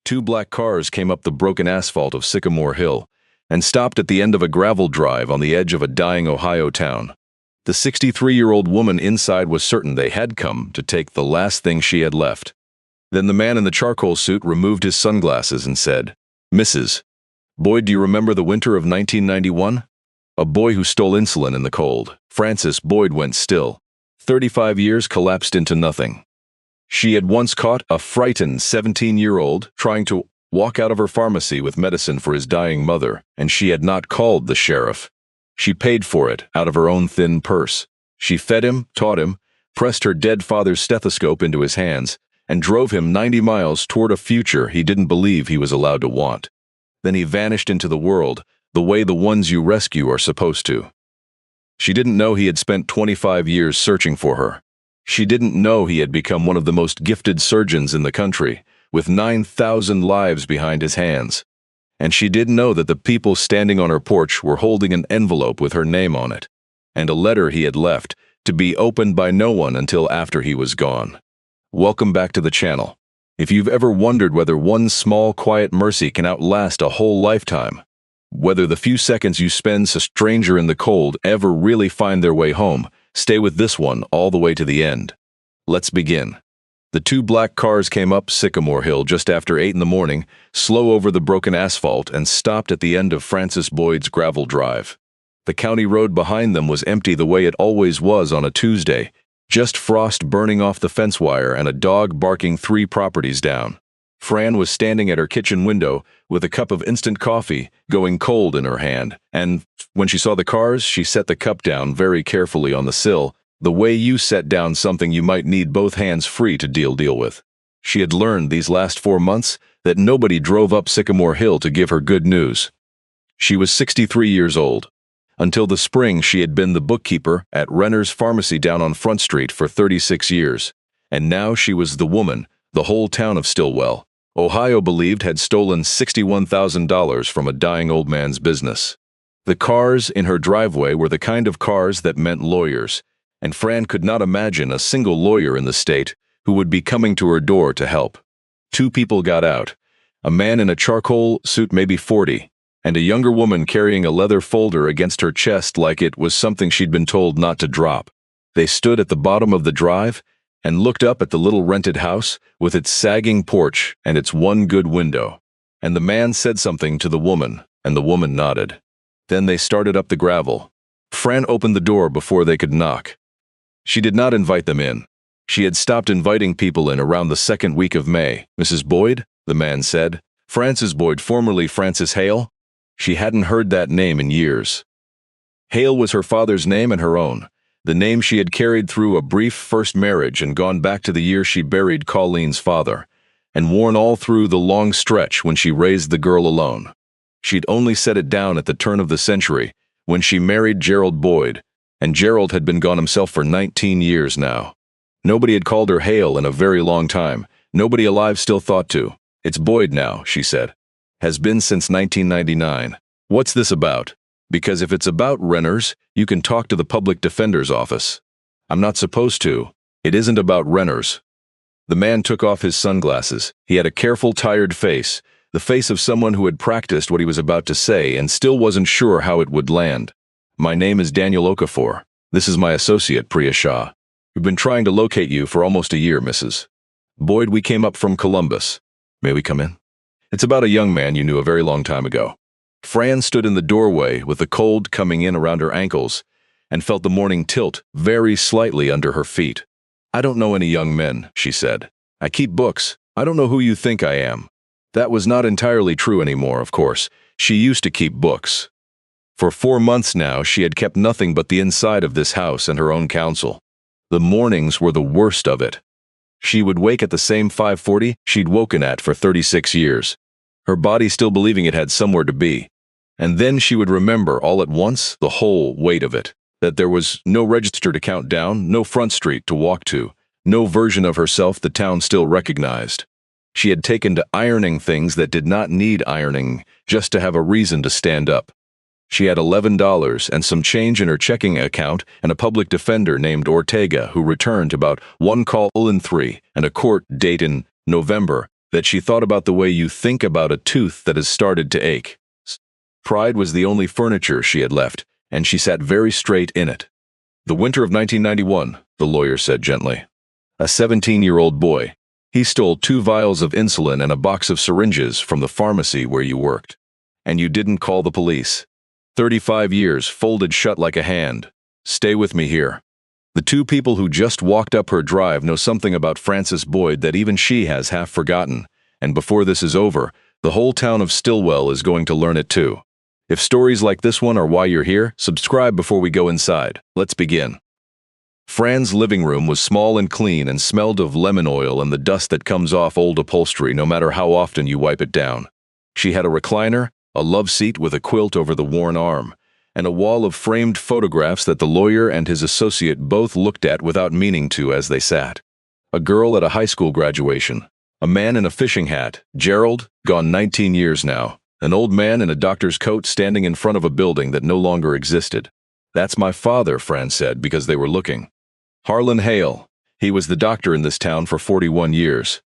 Two black cars came up the broken asphalt of Sycamore Hill and stopped at the end of a gravel drive on the edge of a dying Ohio town. The 63-year-old woman inside was certain they had come to take the last thing she had left. Then the man in the charcoal suit removed his sunglasses and said, "Mrs. Boyd, do you remember the winter of 1991? A boy who stole insulin in the cold." Frances Boyd went still. 35 years collapsed into nothing. She had once caught a frightened 17-year-old trying to walk out of her pharmacy with medicine for his dying mother, and she had not called the sheriff. She paid for it out of her own thin purse. She fed him, taught him, pressed her dead father's stethoscope into his hands, and drove him 90 miles toward a future he didn't believe he was allowed to want. Then he vanished into the world, the way the ones you rescue are supposed to. She didn't know he had spent 25 years searching for her. She didn't know he had become one of the most gifted surgeons in the country, with 9,000 lives behind his hands. And she didn't know that the people standing on her porch were holding an envelope with her name on it, and a letter he had left to be opened by no one until after he was gone. Welcome back to the channel. If you've ever wondered whether one small, quiet mercy can outlast a whole lifetime, whether the few seconds you spend a stranger in the cold ever really find their way home, stay with this one all the way to the end. Let's begin. The two black cars came up Sycamore Hill just after 8 in the morning, slow over the broken asphalt, and stopped at the end of Frances Boyd's gravel drive. The county road behind them was empty the way it always was on a Tuesday, just frost burning off the fence wire and a dog barking 3 properties down. Fran was standing at her kitchen window with a cup of instant coffee going cold in her hand, and when she saw the cars, she set the cup down very carefully on the sill, the way you set down something you might need both hands free to deal with. She had learned these last 4 months that nobody drove up Sycamore Hill to give her good news. She was 63 years old. Until the spring, she had been the bookkeeper at Renner's Pharmacy down on Front Street for 36 years, and now she was the woman the whole town of Stillwell, Ohio, believed had stolen $61,000 from a dying old man's business. The cars in her driveway were the kind of cars that meant lawyers, and Fran could not imagine a single lawyer in the state who would be coming to her door to help. 2 people got out, a man in a charcoal suit, maybe 40, and a younger woman carrying a leather folder against her chest like it was something she'd been told not to drop. They stood at the bottom of the drive and looked up at the little rented house with its sagging porch and its one good window. And the man said something to the woman, and the woman nodded. Then they started up the gravel. Fran opened the door before they could knock. She did not invite them in. She had stopped inviting people in around the 2nd week of May. "Mrs. Boyd?" the man said. "Frances Boyd, formerly Frances Hale?" She hadn't heard that name in years. Hale was her father's name and her own, the name she had carried through a brief first marriage and gone back to the year she buried Colleen's father, and worn all through the long stretch when she raised the girl alone. She'd only set it down at the turn of the century, when she married Gerald Boyd, and Gerald had been gone himself for 19 years now. Nobody had called her Hale in a very long time. Nobody alive still thought to. "It's Boyd now," she said. "Has been since 1999. What's this about? Because if it's about Renner's, you can talk to the public defender's office." "I'm not supposed to. It isn't about Renner's." The man took off his sunglasses. He had a careful, tired face, the face of someone who had practiced what he was about to say and still wasn't sure how it would land. "My name is Daniel Okafor. This is my associate, Priya Shah. We've been trying to locate you for almost a year, Mrs. Boyd. We came up from Columbus. May we come in? It's about a young man you knew a very long time ago." Fran stood in the doorway with the cold coming in around her ankles and felt the morning tilt very slightly under her feet. "I don't know any young men," she said. "I keep books. I don't know who you think I am." That was not entirely true anymore, of course. She used to keep books. For 4 months now, she had kept nothing but the inside of this house and her own counsel. The mornings were the worst of it. She would wake at the same 5:40 she'd woken at for 36 years, her body still believing it had somewhere to be. And then she would remember all at once the whole weight of it, that there was no register to count down, no Front Street to walk to, no version of herself the town still recognized. She had taken to ironing things that did not need ironing just to have a reason to stand up. She had $11 and some change in her checking account and a public defender named Ortega who returned about 1 call in 3 and a court date in November that she thought about the way you think about a tooth that has started to ache. Pride was the only furniture she had left, and she sat very straight in it. The winter of 1991, the lawyer said gently. A 17-year-old boy. He stole 2 vials of insulin and a box of syringes from the pharmacy where you worked. And you didn't call the police. 35 years folded shut like a hand. Stay with me here. The 2 people who just walked up her drive know something about Frances Boyd that even she has half forgotten, and before this is over, the whole town of Stillwell is going to learn it too. If stories like this one are why you're here, subscribe before we go inside. Let's begin. Fran's living room was small and clean and smelled of lemon oil and the dust that comes off old upholstery no matter how often you wipe it down. She had a recliner, a love seat with a quilt over the worn arm, and a wall of framed photographs that the lawyer and his associate both looked at without meaning to as they sat. A girl at a high school graduation, a man in a fishing hat, Gerald, gone 19 years now, an old man in a doctor's coat standing in front of a building that no longer existed. That's my father, Fran said, because they were looking. Harlan Hale. He was the doctor in this town for 41 years.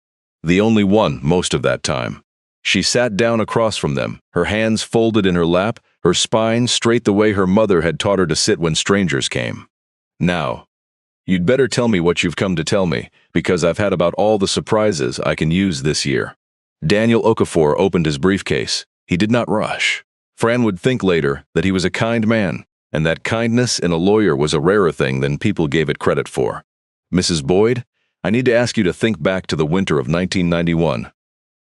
The only one most of that time. She sat down across from them, her hands folded in her lap, her spine straight the way her mother had taught her to sit when strangers came. Now, you'd better tell me what you've come to tell me, because I've had about all the surprises I can use this year. Daniel Okafor opened his briefcase. He did not rush. Fran would think later that he was a kind man, and that kindness in a lawyer was a rarer thing than people gave it credit for. Mrs. Boyd, I need to ask you to think back to the winter of 1991.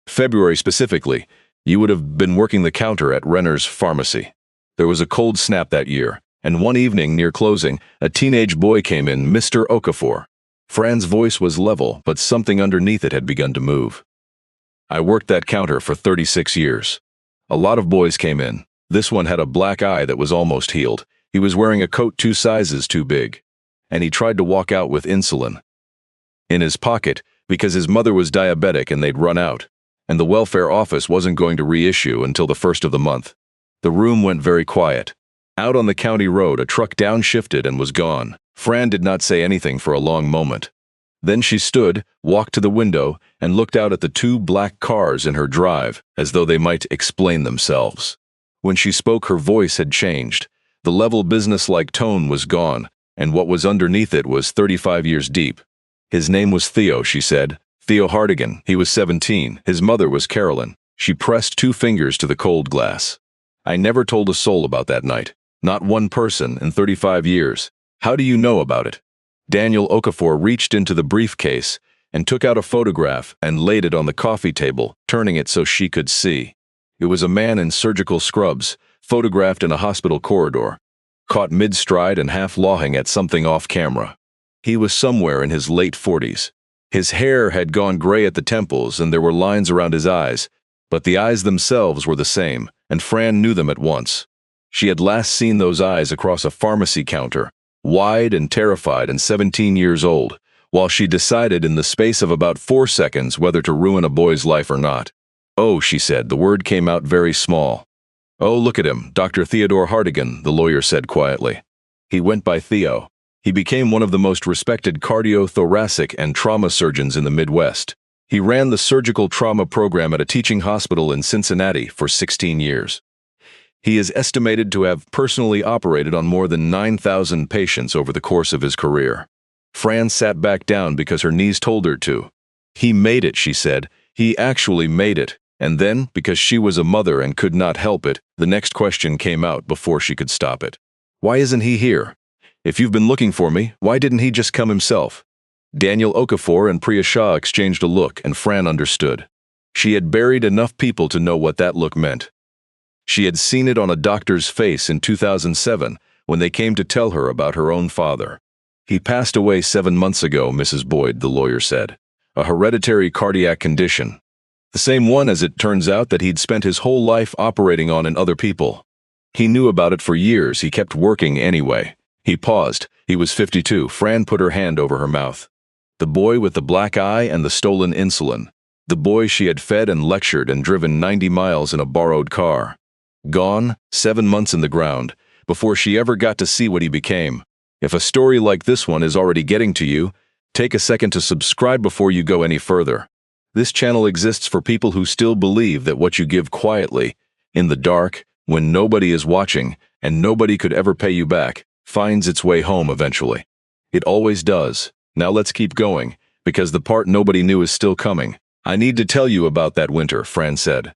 February specifically, you would have been working the counter at Renner's Pharmacy. There was a cold snap that year, and one evening near closing, a teenage boy came in, Mr. Okafor. Fran's voice was level, but something underneath it had begun to move. I worked that counter for 36 years. A lot of boys came in. This one had a black eye that was almost healed. He was wearing a coat 2 sizes too big. And he tried to walk out with insulin in his pocket because his mother was diabetic and they'd run out. And the welfare office wasn't going to reissue until the first of the month. The room went very quiet. Out on the county road, a truck downshifted and was gone. Fran did not say anything for a long moment. Then she stood, walked to the window, and looked out at the 2 black cars in her drive, as though they might explain themselves. When she spoke, her voice had changed. The level business-like tone was gone, and what was underneath it was 35 years deep. His name was Theo, she said. Theo Hartigan. He was 17. His mother was Carolyn. She pressed 2 fingers to the cold glass. I never told a soul about that night. Not one person in 35 years. How do you know about it? Daniel Okafor reached into the briefcase and took out a photograph and laid it on the coffee table, turning it so she could see. It was a man in surgical scrubs, photographed in a hospital corridor, caught mid-stride and half lawing at something off camera. He was somewhere in his late 40s. His hair had gone gray at the temples and there were lines around his eyes, but the eyes themselves were the same, and Fran knew them at once. She had last seen those eyes across a pharmacy counter, wide and terrified and 17 years old, while she decided in the space of about 4 seconds whether to ruin a boy's life or not. Oh, she said, the word came out very small. Oh, look at him, Dr. Theodore Hartigan, the lawyer said quietly. He went by Theo. He became one of the most respected cardiothoracic and trauma surgeons in the Midwest. He ran the surgical trauma program at a teaching hospital in Cincinnati for 16 years. He is estimated to have personally operated on more than 9,000 patients over the course of his career. Fran sat back down because her knees told her to. He made it, she said. He actually made it. And then, because she was a mother and could not help it, the next question came out before she could stop it. Why isn't he here? If you've been looking for me, why didn't he just come himself? Daniel Okafor and Priya Shah exchanged a look, and Fran understood. She had buried enough people to know what that look meant. She had seen it on a doctor's face in 2007 when they came to tell her about her own father. He passed away 7 months ago, Mrs. Boyd, the lawyer said. A hereditary cardiac condition. The same one, as it turns out, that he'd spent his whole life operating on in other people. He knew about it for years. He kept working anyway. He paused. He was 52. Fran put her hand over her mouth. The boy with the black eye and the stolen insulin. The boy she had fed and lectured and driven 90 miles in a borrowed car. Gone, 7 months in the ground, before she ever got to see what he became. If a story like this one is already getting to you, take a second to subscribe before you go any further. This channel exists for people who still believe that what you give quietly, in the dark, when nobody is watching, and nobody could ever pay you back, finds its way home eventually. It always does. Now let's keep going, because the part nobody knew is still coming. I need to tell you about that winter, Fran said.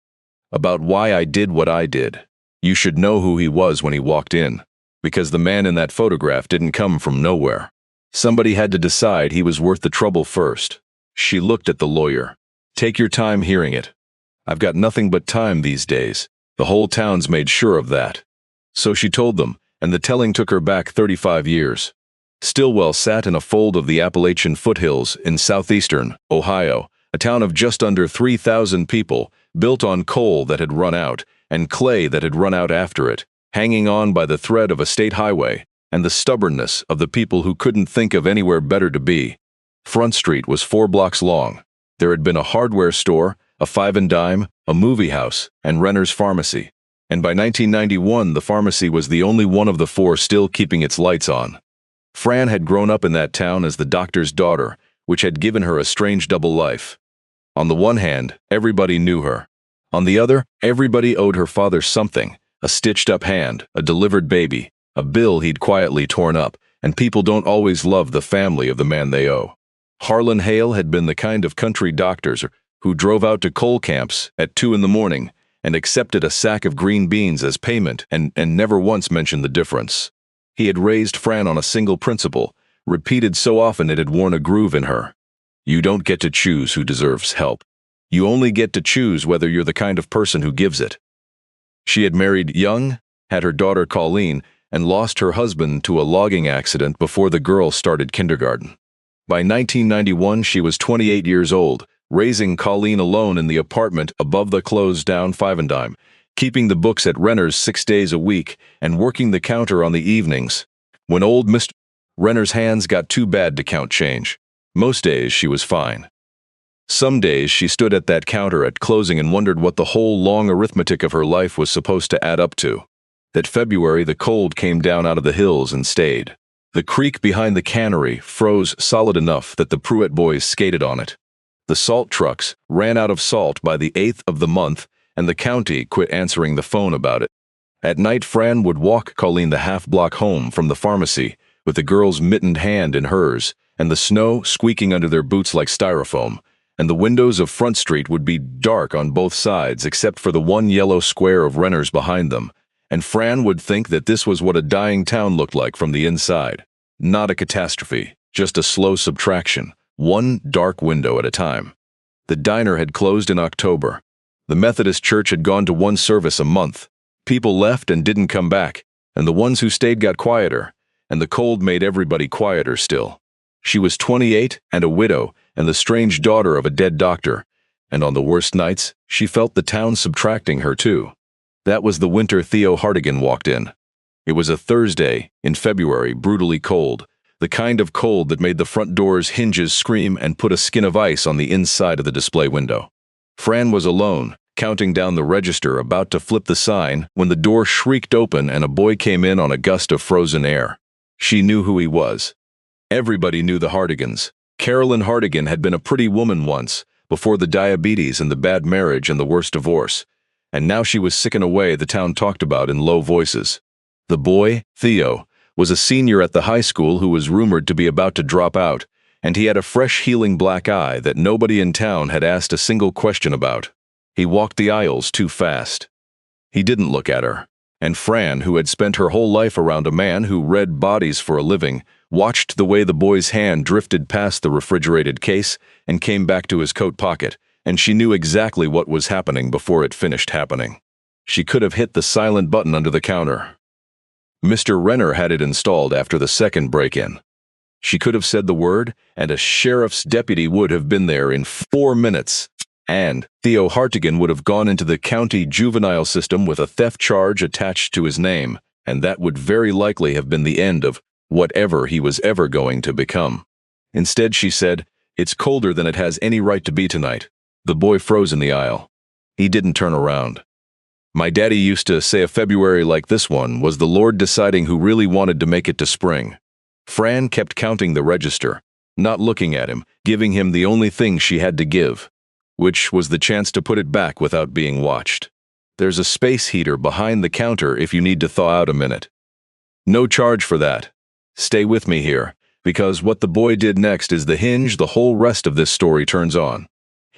About why I did what I did. You should know who he was when he walked in, because the man in that photograph didn't come from nowhere. Somebody had to decide he was worth the trouble first. She looked at the lawyer. Take your time hearing it. I've got nothing but time these days. The whole town's made sure of that. So she told them, and the telling took her back 35 years. Stillwell sat in a fold of the Appalachian foothills in southeastern Ohio, a town of just under 3,000 people, built on coal that had run out, and clay that had run out after it, hanging on by the thread of a state highway, and the stubbornness of the people who couldn't think of anywhere better to be. Front Street was 4 blocks long. There had been a hardware store, a five and dime, a movie house, and Renner's Pharmacy. And by 1991, the pharmacy was the only one of the 4 still keeping its lights on. Fran had grown up in that town as the doctor's daughter, which had given her a strange double life. On the one hand, everybody knew her. On the other, everybody owed her father something, a stitched-up hand, a delivered baby, a bill he'd quietly torn up, and people don't always love the family of the man they owe. Harlan Hale had been the kind of country doctors who drove out to coal camps at 2 in the morning and accepted a sack of green beans as payment and never once mentioned the difference. He had raised Fran on a single principle, repeated so often it had worn a groove in her. You don't get to choose who deserves help. You only get to choose whether you're the kind of person who gives it. She had married young, had her daughter Colleen, and lost her husband to a logging accident before the girl started kindergarten. By 1991, she was 28 years old, raising Colleen alone in the apartment above the closed-down Five and Dime, keeping the books at Renner's 6 days a week and working the counter on the evenings. When old Mr. Renner's hands got too bad to count change. Most days she was fine. Some days she stood at that counter at closing and wondered what the whole long arithmetic of her life was supposed to add up to. That February the cold came down out of the hills and stayed. The creek behind the cannery froze solid enough that the Pruitt boys skated on it. The salt trucks ran out of salt by the 8th of the month, and the county quit answering the phone about it. At night, Fran would walk Colleen the half-block home from the pharmacy, with the girl's mittened hand in hers, and the snow squeaking under their boots like styrofoam, and the windows of Front Street would be dark on both sides except for the one yellow square of Renner's behind them, and Fran would think that this was what a dying town looked like from the inside. Not a catastrophe, just a slow subtraction, one dark window at a time. The diner had closed in October. The Methodist Church had gone to one service a month. People left and didn't come back, and the ones who stayed got quieter, and the cold made everybody quieter still. She was 28 and a widow and the strange daughter of a dead doctor, and on the worst nights, she felt the town subtracting her too. That was the winter Theo Hartigan walked in. It was a Thursday, in February, brutally cold, the kind of cold that made the front door's hinges scream and put a skin of ice on the inside of the display window. Fran was alone, counting down the register, about to flip the sign, when the door shrieked open and a boy came in on a gust of frozen air. She knew who he was. Everybody knew the Hartigans. Carolyn Hartigan had been a pretty woman once, before the diabetes and the bad marriage and the worst divorce, and now she was sick in a way the town talked about in low voices. The boy, Theo, was a senior at the high school who was rumored to be about to drop out, and he had a fresh healing black eye that nobody in town had asked a single question about. He walked the aisles too fast. He didn't look at her, and Fran, who had spent her whole life around a man who read bodies for a living, watched the way the boy's hand drifted past the refrigerated case and came back to his coat pocket, and she knew exactly what was happening before it finished happening. She could have hit the silent button under the counter. Mr. Renner had it installed after the second break-in. She could have said the word, and a sheriff's deputy would have been there in 4 minutes, and Theo Hartigan would have gone into the county juvenile system with a theft charge attached to his name, and that would very likely have been the end of whatever he was ever going to become. Instead, she said, "It's colder than it has any right to be tonight." The boy froze in the aisle. He didn't turn around. My daddy used to say a February like this one was the Lord deciding who really wanted to make it to spring. Fran kept counting the register, not looking at him, giving him the only thing she had to give. which was the chance to put it back without being watched. There's a space heater behind the counter if you need to thaw out a minute. No charge for that. Stay with me here, because what the boy did next is the hinge the whole rest of this story turns on.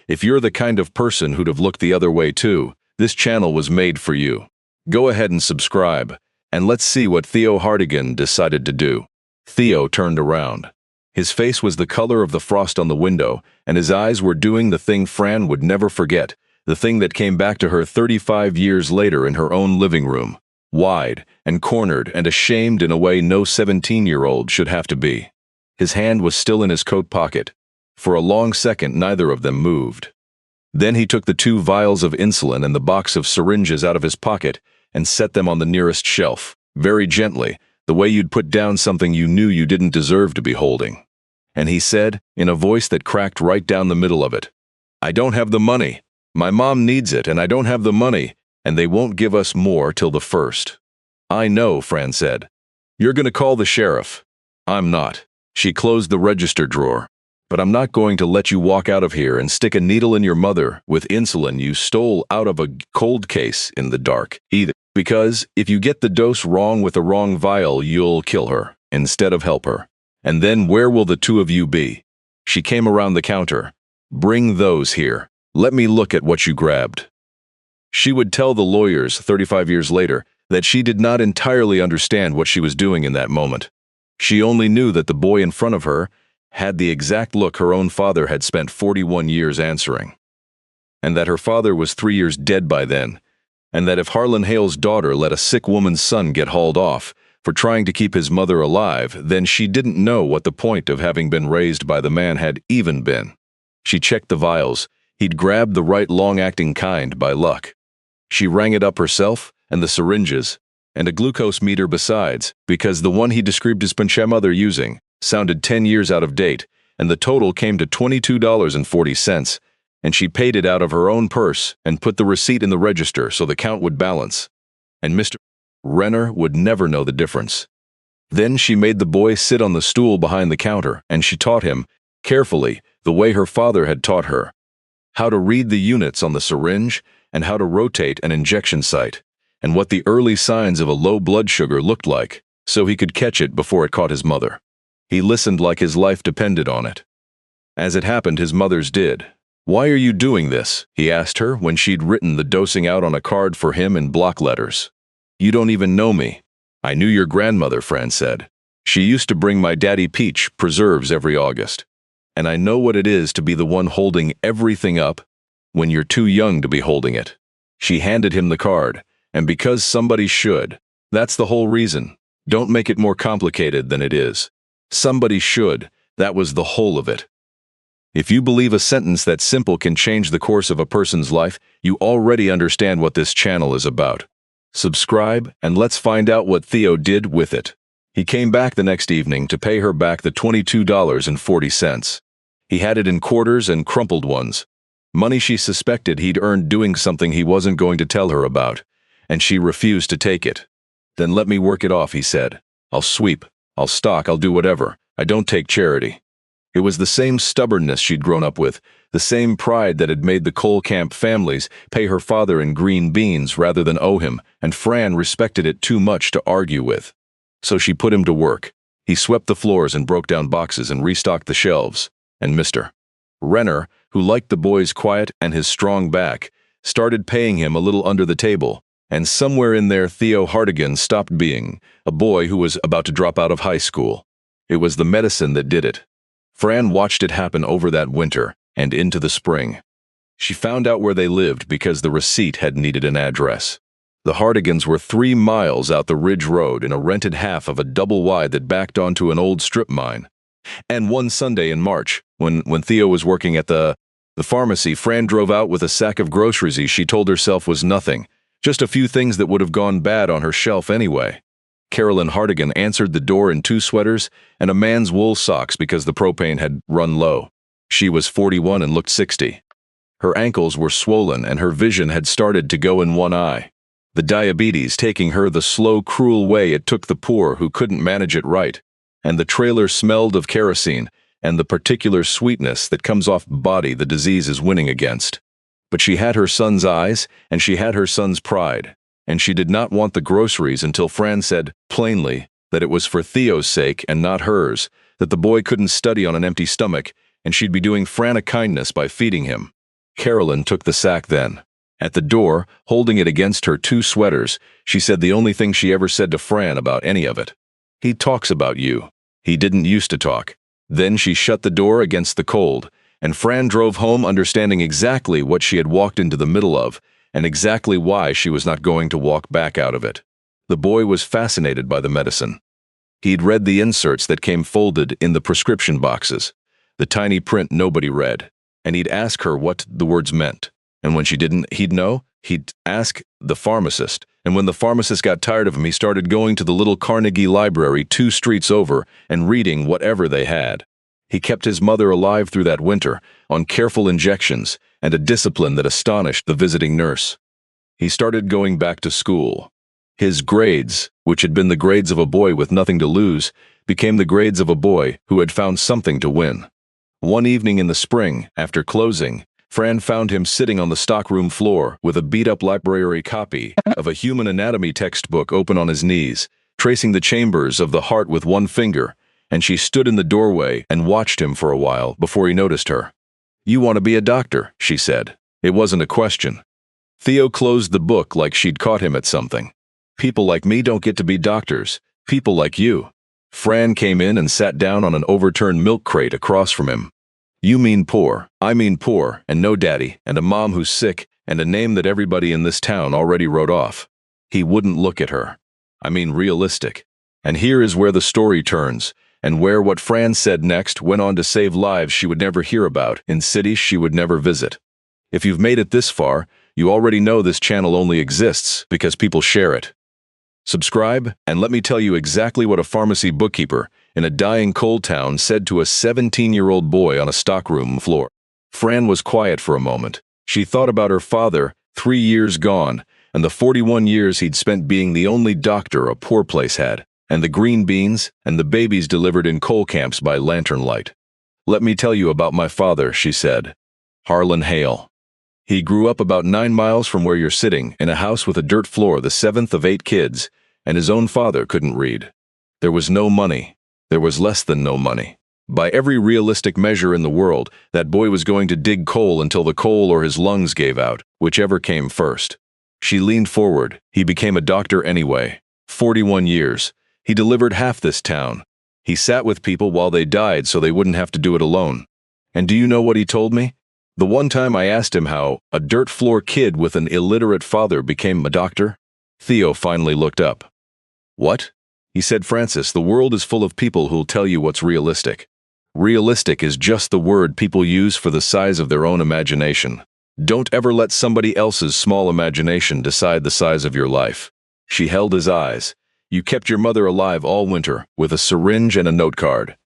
If you're the kind of person who'd have looked the other way too, this channel was made for you. Go ahead and subscribe, and let's see what Theo Hartigan decided to do. Theo turned around. His face was the color of the frost on the window, and his eyes were doing the thing Fran would never forget, the thing that came back to her 35 years later in her own living room. Wide and cornered and ashamed in a way no 17-year-old should have to be. His hand was still in his coat pocket. For a long second, neither of them moved. Then he took the 2 vials of insulin and the box of syringes out of his pocket and set them on the nearest shelf, very gently, the way you'd put down something you knew you didn't deserve to be holding. And he said, in a voice that cracked right down the middle of it, "I don't have the money. My mom needs it, and I don't have the money, and they won't give us more till the 1st. "I know," Fran said. "You're going to call the sheriff." "I'm not." She closed the register drawer. "But I'm not going to let you walk out of here and stick a needle in your mother with insulin you stole out of a cold case in the dark, either. Because if you get the dose wrong with the wrong vial, you'll kill her instead of help her. And then where will the 2 of you be?" She came around the counter. "Bring those here. Let me look at what you grabbed." She would tell the lawyers 35 years later that she did not entirely understand what she was doing in that moment. She only knew that the boy in front of her had the exact look her own father had spent 41 years answering. And that her father was 3 years dead by then, and that if Harlan Hale's daughter let a sick woman's son get hauled off for trying to keep his mother alive, then she didn't know what the point of having been raised by the man had even been. She checked the vials. He'd grabbed the right long-acting kind by luck. She rang it up herself, and the syringes, and a glucose meter besides, because the one he described his mother using sounded 10 years out of date, and the total came to $22.40, and she paid it out of her own purse and put the receipt in the register so the count would balance. And Mr. Renner would never know the difference. Then she made the boy sit on the stool behind the counter, and she taught him, carefully, the way her father had taught her, how to read the units on the syringe and how to rotate an injection site, and what the early signs of a low blood sugar looked like, so he could catch it before it caught his mother. He listened like his life depended on it. As it happened, his mother's did. "Why are you doing this?" he asked her when she'd written the dosing out on a card for him in block letters. "You don't even know me." "I knew your grandmother," Fran said. "She used to bring my daddy Peach preserves every August. And I know what it is to be the one holding everything up when you're too young to be holding it." She handed him the card, and because somebody should, that's the whole reason. Don't make it more complicated than it is. Somebody should, that was the whole of it. If you believe a sentence that simple can change the course of a person's life, you already understand what this channel is about. Subscribe, and let's find out what Theo did with it. He came back the next evening to pay her back the $22.40. He had it in quarters and crumpled ones. Money she suspected he'd earned doing something he wasn't going to tell her about, and she refused to take it. "Then let me work it off," he said. "I'll sweep, I'll stock, I'll do whatever. I don't take charity." It was the same stubbornness she'd grown up with, the same pride that had made the Kohlkamp families pay her father in green beans rather than owe him, and Fran respected it too much to argue with. So she put him to work. He swept the floors and broke down boxes and restocked the shelves. And Mr. Renner, who liked the boy's quiet and his strong back, started paying him a little under the table, and somewhere in there Theo Hartigan stopped being a boy who was about to drop out of high school. It was the medicine that did it. Fran watched it happen over that winter and into the spring. She found out where they lived because the receipt had needed an address. The Hartigans were 3 miles out the Ridge Road in a rented half of a double wide that backed onto an old strip mine. And one Sunday in March, when Theo was working at the pharmacy, Fran drove out with a sack of groceries she told herself was nothing, just a few things that would have gone bad on her shelf anyway. Carolyn Hartigan answered the door in 2 sweaters and a man's wool socks because the propane had run low. She was 41 and looked 60. Her ankles were swollen and her vision had started to go in one eye. The diabetes taking her the slow, cruel way it took the poor who couldn't manage it right. And the trailer smelled of kerosene, and the particular sweetness that comes off body the disease is winning against. But she had her son's eyes, and she had her son's pride, and she did not want the groceries until Fran said, plainly, that it was for Theo's sake and not hers, that the boy couldn't study on an empty stomach, and she'd be doing Fran a kindness by feeding him. Carolyn took the sack then. At the door, holding it against her 2 sweaters, she said the only thing she ever said to Fran about any of it. He talks about you. He didn't used to talk. Then she shut the door against the cold, and Fran drove home understanding exactly what she had walked into the middle of, and exactly why she was not going to walk back out of it. The boy was fascinated by the medicine. He'd read the inserts that came folded in the prescription boxes, the tiny print nobody read, and he'd ask her what the words meant. And when she didn't, he'd know. He'd ask the pharmacist, and when the pharmacist got tired of him, he started going to the little Carnegie Library 2 streets over and reading whatever they had. He kept his mother alive through that winter, on careful injections and a discipline that astonished the visiting nurse. He started going back to school. His grades, which had been the grades of a boy with nothing to lose, became the grades of a boy who had found something to win. One evening in the spring, after closing, Fran found him sitting on the stockroom floor with a beat-up library copy of a human anatomy textbook open on his knees, tracing the chambers of the heart with one finger, and she stood in the doorway and watched him for a while before he noticed her. "You want to be a doctor," she said. It wasn't a question. Theo closed the book like she'd caught him at something. "People like me don't get to be doctors. People like you." Fran came in and sat down on an overturned milk crate across from him. "You mean poor, I mean poor, and no daddy, and a mom who's sick, and a name that everybody in this town already wrote off." He wouldn't look at her. "I mean realistic." And here is where the story turns, and where what Fran said next went on to save lives she would never hear about, in cities she would never visit. If you've made it this far, you already know this channel only exists because people share it. Subscribe, and let me tell you exactly what a pharmacy bookkeeper in a dying coal town said to a 17-year-old boy on a stockroom floor. Fran was quiet for a moment. She thought about her father, 3 years gone, and the 41 years he'd spent being the only doctor a poor place had, and the green beans and the babies delivered in coal camps by lantern light. "Let me tell you about my father," she said. "Harlan Hale. He grew up about 9 miles from where you're sitting, in a house with a dirt floor, the 7th of 8 kids, and his own father couldn't read. There was no money. There was less than no money. By every realistic measure in the world, that boy was going to dig coal until the coal or his lungs gave out, whichever came first." She leaned forward. "He became a doctor anyway. 41 years. He delivered half this town. He sat with people while they died so they wouldn't have to do it alone. And do you know what he told me? The one time I asked him how a dirt floor kid with an illiterate father became a doctor." Theo finally looked up. "What?" He said, "Francis, the world is full of people who'll tell you what's realistic. Realistic is just the word people use for the size of their own imagination. Don't ever let somebody else's small imagination decide the size of your life." She held his eyes. "You kept your mother alive all winter with a syringe and a note card.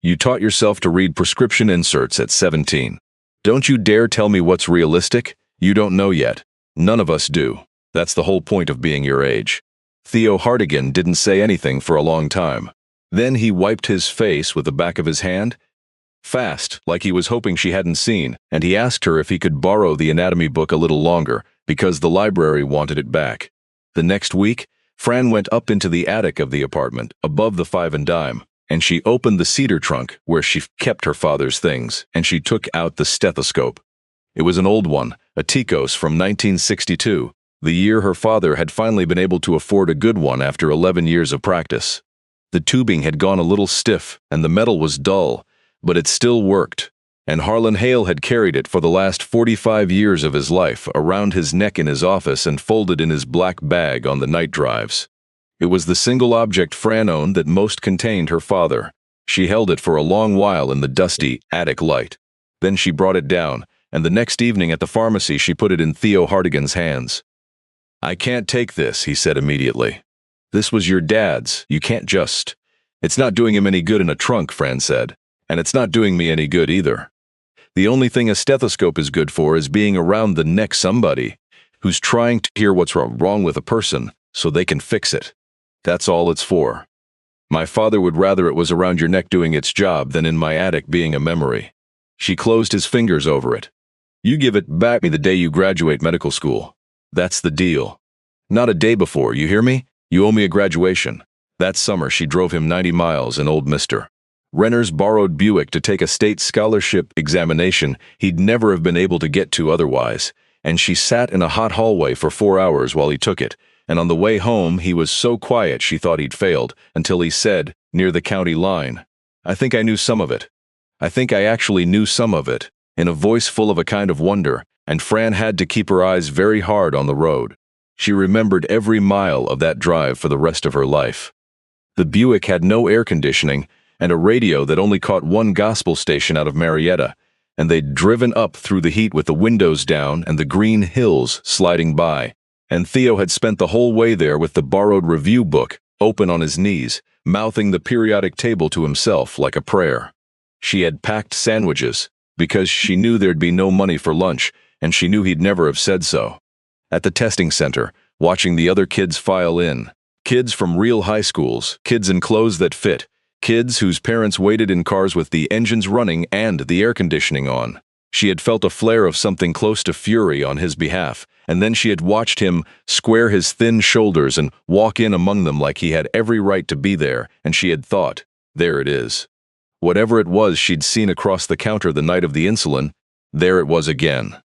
You taught yourself to read prescription inserts at 17. Don't you dare tell me what's realistic. You don't know yet. None of us do. That's the whole point of being your age." Theo Hartigan didn't say anything for a long time. Then he wiped his face with the back of his hand, fast, like he was hoping she hadn't seen, and he asked her if he could borrow the anatomy book a little longer, because the library wanted it back. The next week, Fran went up into the attic of the apartment, above the 5 and dime, and she opened the cedar trunk where she kept her father's things, and she took out the stethoscope. It was an old one, a Ticos from 1962, the year her father had finally been able to afford a good one after 11 years of practice. The tubing had gone a little stiff, and the metal was dull, but it still worked, and Harlan Hale had carried it for the last 45 years of his life around his neck in his office and folded in his black bag on the night drives. It was the single object Fran owned that most contained her father. She held it for a long while in the dusty attic light. Then she brought it down, and the next evening at the pharmacy she put it in Theo Hartigan's hands. "I can't take this," he said immediately. "This was your dad's. You can't just—" "It's not doing him any good in a trunk," Fran said. "And it's not doing me any good either. The only thing a stethoscope is good for is being around the neck somebody who's trying to hear what's wrong with a person so they can fix it. That's all it's for." My father would rather it was around your neck doing its job than in my attic being a memory. She closed his fingers over it. You give it back me the day you graduate medical school. That's the deal. Not a day before, you hear me? You owe me a graduation. That summer she drove him 90 miles in old Mr. Renner's borrowed Buick to take a state scholarship examination he'd never have been able to get to otherwise, and she sat in a hot hallway for 4 hours while he took it, and on the way home he was so quiet she thought he'd failed, until he said, near the county line, "I think I knew some of it. I think I actually knew some of it," in a voice full of a kind of wonder, and Fran had to keep her eyes very hard on the road. She remembered every mile of that drive for the rest of her life. The Buick had no air conditioning and a radio that only caught one gospel station out of Marietta, and they'd driven up through the heat with the windows down and the green hills sliding by, and Theo had spent the whole way there with the borrowed review book open on his knees, mouthing the periodic table to himself like a prayer. She had packed sandwiches, because she knew there'd be no money for lunch, and she knew he'd never have said so. At the testing center, watching the other kids file in, kids from real high schools, kids in clothes that fit, kids whose parents waited in cars with the engines running and the air conditioning on. She had felt a flare of something close to fury on his behalf, and then she had watched him square his thin shoulders and walk in among them like he had every right to be there, and she had thought, there it is. Whatever it was she'd seen across the counter the night of the insulin, there it was again.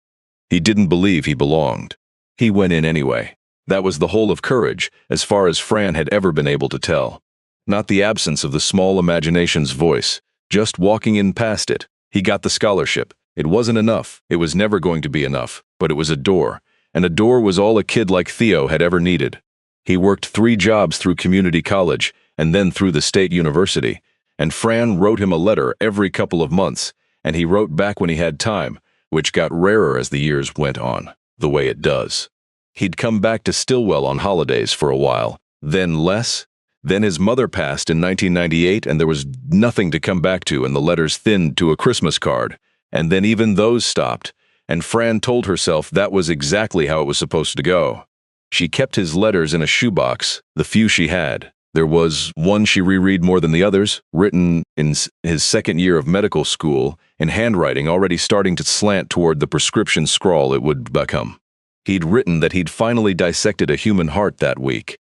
He didn't believe he belonged. He went in anyway. That was the whole of courage, as far as Fran had ever been able to tell. Not the absence of the small imagination's voice, just walking in past it. He got the scholarship. It wasn't enough. It was never going to be enough, but it was a door, and a door was all a kid like Theo had ever needed. He worked 3 jobs through community college and then through the state university, and Fran wrote him a letter every couple of months, and he wrote back when he had time, which got rarer as the years went on, the way it does. He'd come back to Stillwell on holidays for a while, then less. Then his mother passed in 1998 and there was nothing to come back to, and the letters thinned to a Christmas card, and then even those stopped, and Fran told herself that was exactly how it was supposed to go. She kept his letters in a shoebox, the few she had. There was one she reread more than the others, written in his second year of medical school, in handwriting already starting to slant toward the prescription scrawl it would become. He'd written that he'd finally dissected a human heart that week.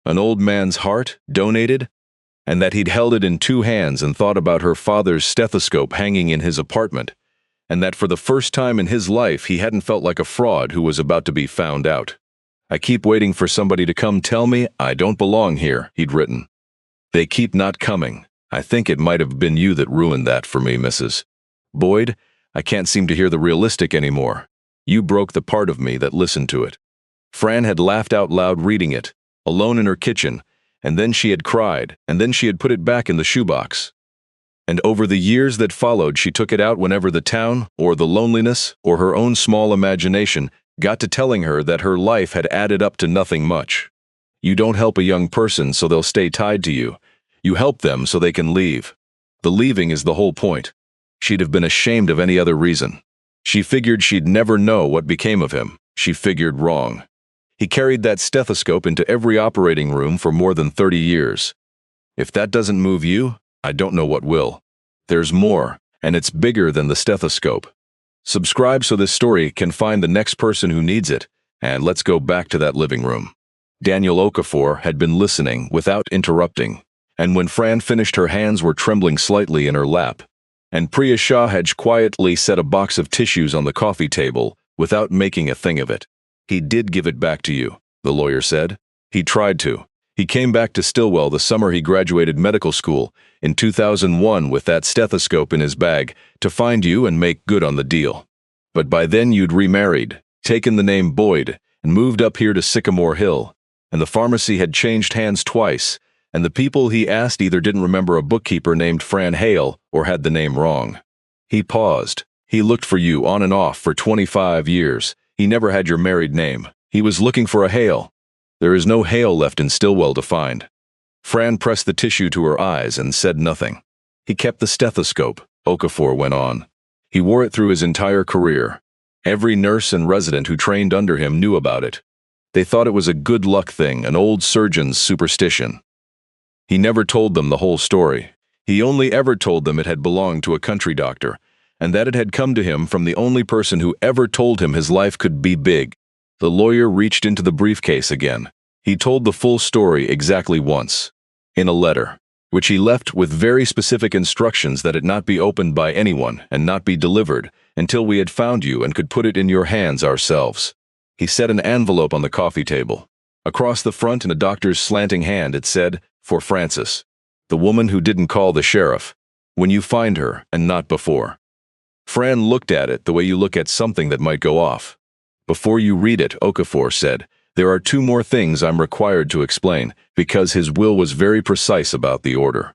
An old man's heart, donated, and that he'd held it in 2 hands and thought about her father's stethoscope hanging in his apartment, and that for the first time in his life he hadn't felt like a fraud who was about to be found out. "I keep waiting for somebody to come tell me I don't belong here," he'd written. "They keep not coming. I think it might have been you that ruined that for me, Mrs. Boyd. I can't seem to hear the realistic anymore. You broke the part of me that listened to it." Fran had laughed out loud reading it, alone in her kitchen, and then she had cried, and then she had put it back in the shoebox. And over the years that followed, she took it out whenever the town, or the loneliness, or her own small imagination got to telling her that her life had added up to nothing much. You don't help a young person so they'll stay tied to you. You help them so they can leave. The leaving is the whole point. She'd have been ashamed of any other reason. She figured she'd never know what became of him. She figured wrong. He carried that stethoscope into every operating room for more than 30 years. If that doesn't move you, I don't know what will. There's more, and it's bigger than the stethoscope. Subscribe so this story can find the next person who needs it, and let's go back to that living room. Daniel Okafor had been listening without interrupting, and when Fran finished, her hands were trembling slightly in her lap, and Priya Shah had quietly set a box of tissues on the coffee table without making a thing of it. "He did give it back to you," the lawyer said. "He tried to. He came back to Stillwell the summer he graduated medical school, in 2001 with that stethoscope in his bag, to find you and make good on the deal. But by then you'd remarried, taken the name Boyd, and moved up here to Sycamore Hill, and the pharmacy had changed hands twice, and the people he asked either didn't remember a bookkeeper named Fran Hale or had the name wrong. He paused. He looked for you on and off for 25 years. He never had your married name. He was looking for a Hale. There is no Hale left in Stillwell to find." Fran pressed the tissue to her eyes and said nothing. "He kept the stethoscope," Okafor went on. "He wore it through his entire career. Every nurse and resident who trained under him knew about it. They thought it was a good luck thing, an old surgeon's superstition. He never told them the whole story. He only ever told them it had belonged to a country doctor, and that it had come to him from the only person who ever told him his life could be big. The lawyer reached into the briefcase again. He told the full story exactly once, in a letter, which he left with very specific instructions that it not be opened by anyone and not be delivered until we had found you and could put it in your hands ourselves. He set an envelope on the coffee table. Across the front in a doctor's slanting hand it said, "For Frances, the woman who didn't call the sheriff, when you find her and not before." Fran looked at it the way you look at something that might go off. "Before you read it," Okafor said, "there are 2 more things I'm required to explain, because his will was very precise about the order."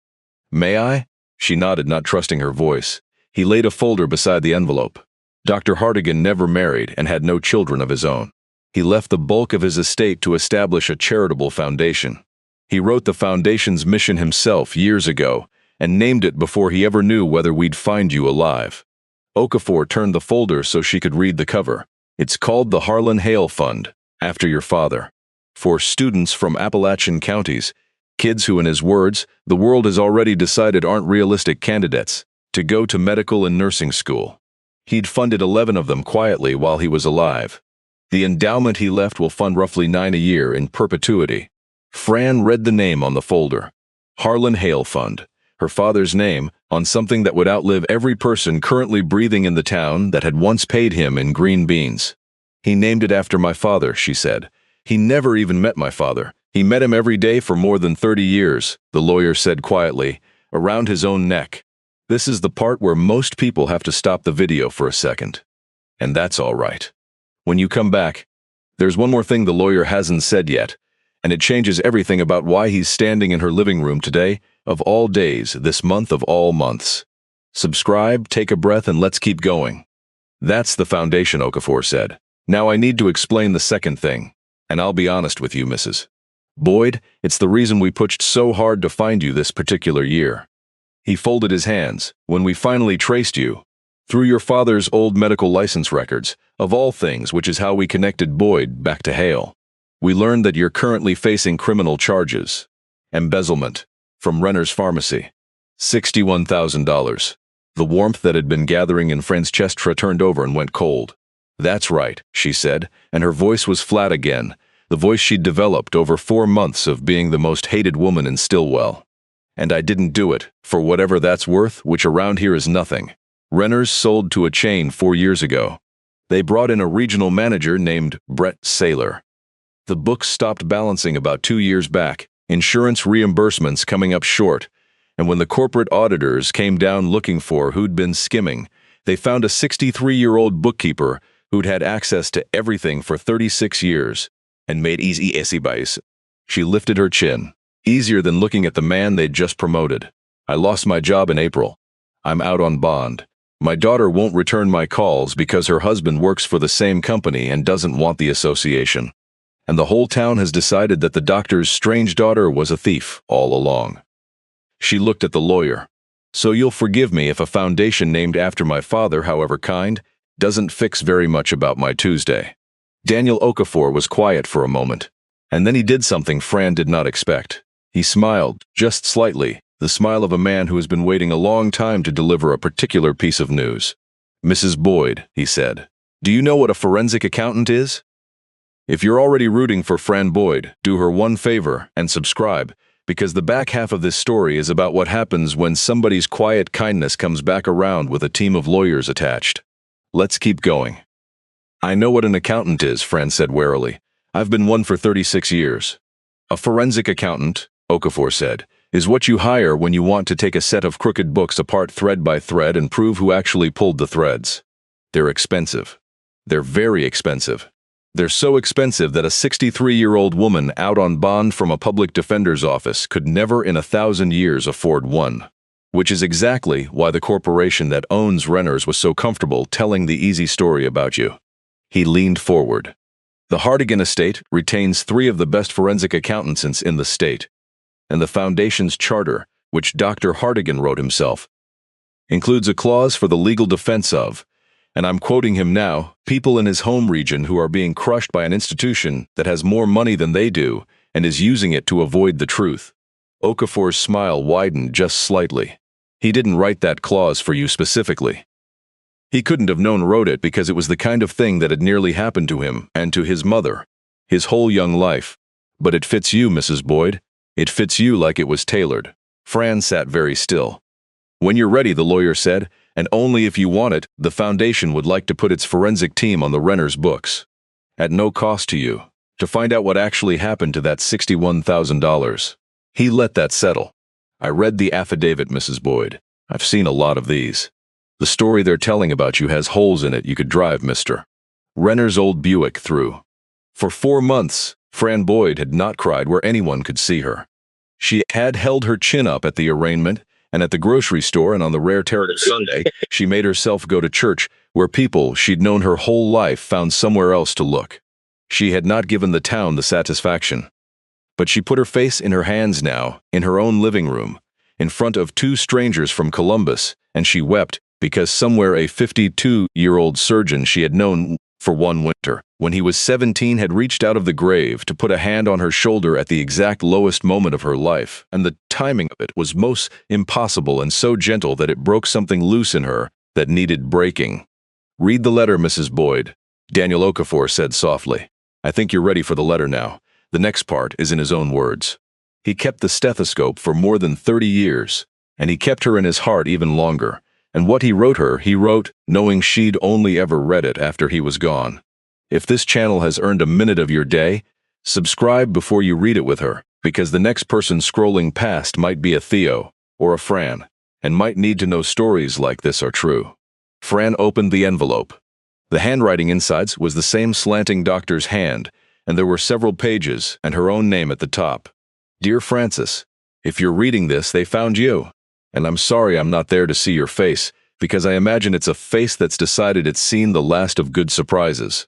"May I?" She nodded, not trusting her voice. He laid a folder beside the envelope. Dr. Hartigan never married and had no children of his own. He left the bulk of his estate to establish a charitable foundation. He wrote the foundation's mission himself years ago and named it before he ever knew whether we'd find you alive. Okafor turned the folder so she could read the cover. "It's called the Harlan Hale Fund, after your father. For students from Appalachian counties, kids who, in his words, the world has already decided aren't realistic candidates, to go to medical and nursing school. He'd funded 11 of them quietly while he was alive. The endowment he left will fund roughly 9 a year in perpetuity." Fran read the name on the folder. Harlan Hale Fund. Her father's name on something that would outlive every person currently breathing in the town that had once paid him in green beans. "He named it after my father," she said. "He never even met my father. He met him every day for more than 30 years, the lawyer said quietly, around his own neck. This is the part where most people have to stop the video for a second. And that's all right. When you come back, there's one more thing the lawyer hasn't said yet, and it changes everything about why he's standing in her living room today, of all days, this month of all months. Subscribe, take a breath, and let's keep going." "That's the foundation," Okafor said. "Now I need to explain the second thing, and I'll be honest with you, Mrs. Boyd, it's the reason we pushed so hard to find you this particular year." He folded his hands. "When we finally traced you, through your father's old medical license records, of all things, which is how we connected Boyd back to Hale, we learned that you're currently facing criminal charges. Embezzlement from Renner's Pharmacy. $61,000. The warmth that had been gathering in Fran's chest turned over and went cold. "That's right," she said, and her voice was flat again, the voice she'd developed over 4 months of being the most hated woman in Stillwell. "And I didn't do it, for whatever that's worth, which around here is nothing. Renner's sold to a chain 4 years ago. They brought in a regional manager named Brett Saylor. The books stopped balancing about 2 years back, insurance reimbursements coming up short, and when the corporate auditors came down looking for who'd been skimming, they found a 63-year-old bookkeeper who'd had access to everything for 36 years and made easy buys." She lifted her chin. "Easier than looking at the man they'd just promoted. I lost my job in April. I'm out on bond. My daughter won't return my calls because her husband works for the same company and doesn't want the association. And the whole town has decided that the doctor's strange daughter was a thief all along." She looked at the lawyer. "So you'll forgive me if a foundation named after my father, however kind, doesn't fix very much about my Tuesday." Daniel Okafor was quiet for a moment, and then he did something Fran did not expect. He smiled, just slightly, the smile of a man who has been waiting a long time to deliver a particular piece of news. "Mrs. Boyd," he said, "do you know what a forensic accountant is? If you're already rooting for Fran Boyd, do her one favor and subscribe, because the back half of this story is about what happens when somebody's quiet kindness comes back around with a team of lawyers attached. Let's keep going." "I know what an accountant is," Fran said warily. "I've been one for 36 years. A forensic accountant," Okafor said, "is what you hire when you want to take a set of crooked books apart thread by thread and prove who actually pulled the threads. They're expensive. They're very expensive. They're so expensive that a 63-year-old woman out on bond from a public defender's office could never in 1,000 years afford one. Which is exactly why the corporation that owns Renner's was so comfortable telling the easy story about you." He leaned forward. "The Hartigan estate retains 3 of the best forensic accountants in the state, and the foundation's charter, which Dr. Hartigan wrote himself, includes a clause for the legal defense of, and I'm quoting him now, people in his home region who are being crushed by an institution that has more money than they do and is using it to avoid the truth." Okafor's smile widened just slightly. He didn't write that clause for you specifically. He couldn't have known wrote it because it was the kind of thing that had nearly happened to him and to his mother, his whole young life. But it fits you, Mrs. Boyd. It fits you like it was tailored. Fran sat very still. When you're ready, the lawyer said, and only if you want it, the foundation would like to put its forensic team on the Renner's books. At no cost to you, to find out what actually happened to that $61,000. He let that settle. I read the affidavit, Mrs. Boyd. I've seen a lot of these. The story they're telling about you has holes in it you could drive, Mr. Renner's old Buick through. For 4 months, Fran Boyd had not cried where anyone could see her. She had held her chin up at the arraignment, and at the grocery store, and on the rare terrible Sunday, she made herself go to church, where people she'd known her whole life found somewhere else to look. She had not given the town the satisfaction. But she put her face in her hands now, in her own living room, in front of 2 strangers from Columbus, and she wept because somewhere a 52-year-old surgeon she had known for one winter, when he was 17, had reached out of the grave to put a hand on her shoulder at the exact lowest moment of her life, and the timing of it was most impossible and so gentle that it broke something loose in her that needed breaking. "Read the letter, Mrs. Boyd," Daniel Okafor said softly. "I think you're ready for the letter now. The next part is in his own words. He kept the stethoscope for more than 30 years, and he kept her in his heart even longer. And what he wrote, knowing she'd only ever read it after he was gone. If this channel has earned a minute of your day, subscribe before you read it with her, because the next person scrolling past might be a Theo or a Fran, and might need to know stories like this are true." Fran opened the envelope. The handwriting inside was the same slanting doctor's hand, and there were several pages and her own name at the top. "Dear Francis, if you're reading this, they found you. And I'm sorry I'm not there to see your face, because I imagine it's a face that's decided it's seen the last of good surprises.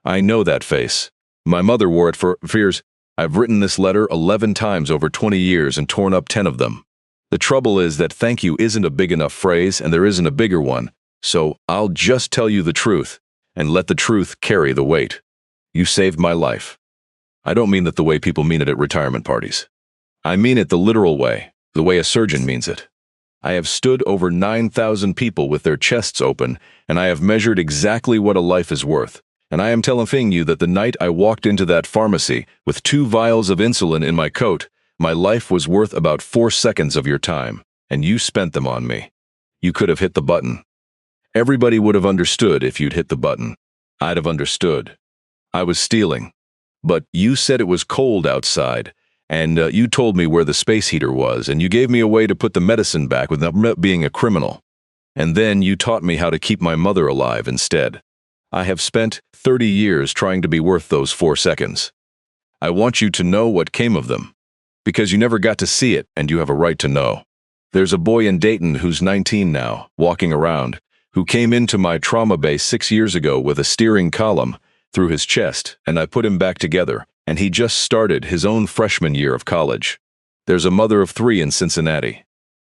I know that face. My mother wore it for years. I've written this letter 11 times over 20 years and torn up 10 of them. The trouble is that thank you isn't a big enough phrase, and there isn't a bigger one, so I'll just tell you the truth, and let the truth carry the weight. You saved my life. I don't mean that the way people mean it at retirement parties. I mean it the literal way, the way a surgeon means it. I have stood over 9,000 people with their chests open, and I have measured exactly what a life is worth. And I am telling you that the night I walked into that pharmacy with 2 vials of insulin in my coat, my life was worth about 4 seconds of your time, and you spent them on me. You could have hit the button. Everybody would have understood if you'd hit the button. I'd have understood. I was stealing. But you said it was cold outside, and you told me where the space heater was, and you gave me a way to put the medicine back without being a criminal. And then you taught me how to keep my mother alive instead. I have spent 30 years trying to be worth those 4 seconds. I want you to know what came of them, because you never got to see it, and you have a right to know. There's a boy in Dayton who's 19 now, walking around, who came into my trauma base 6 years ago with a steering column through his chest, and I put him back together, and he just started his own freshman year of college. There's a mother of 3 in Cincinnati.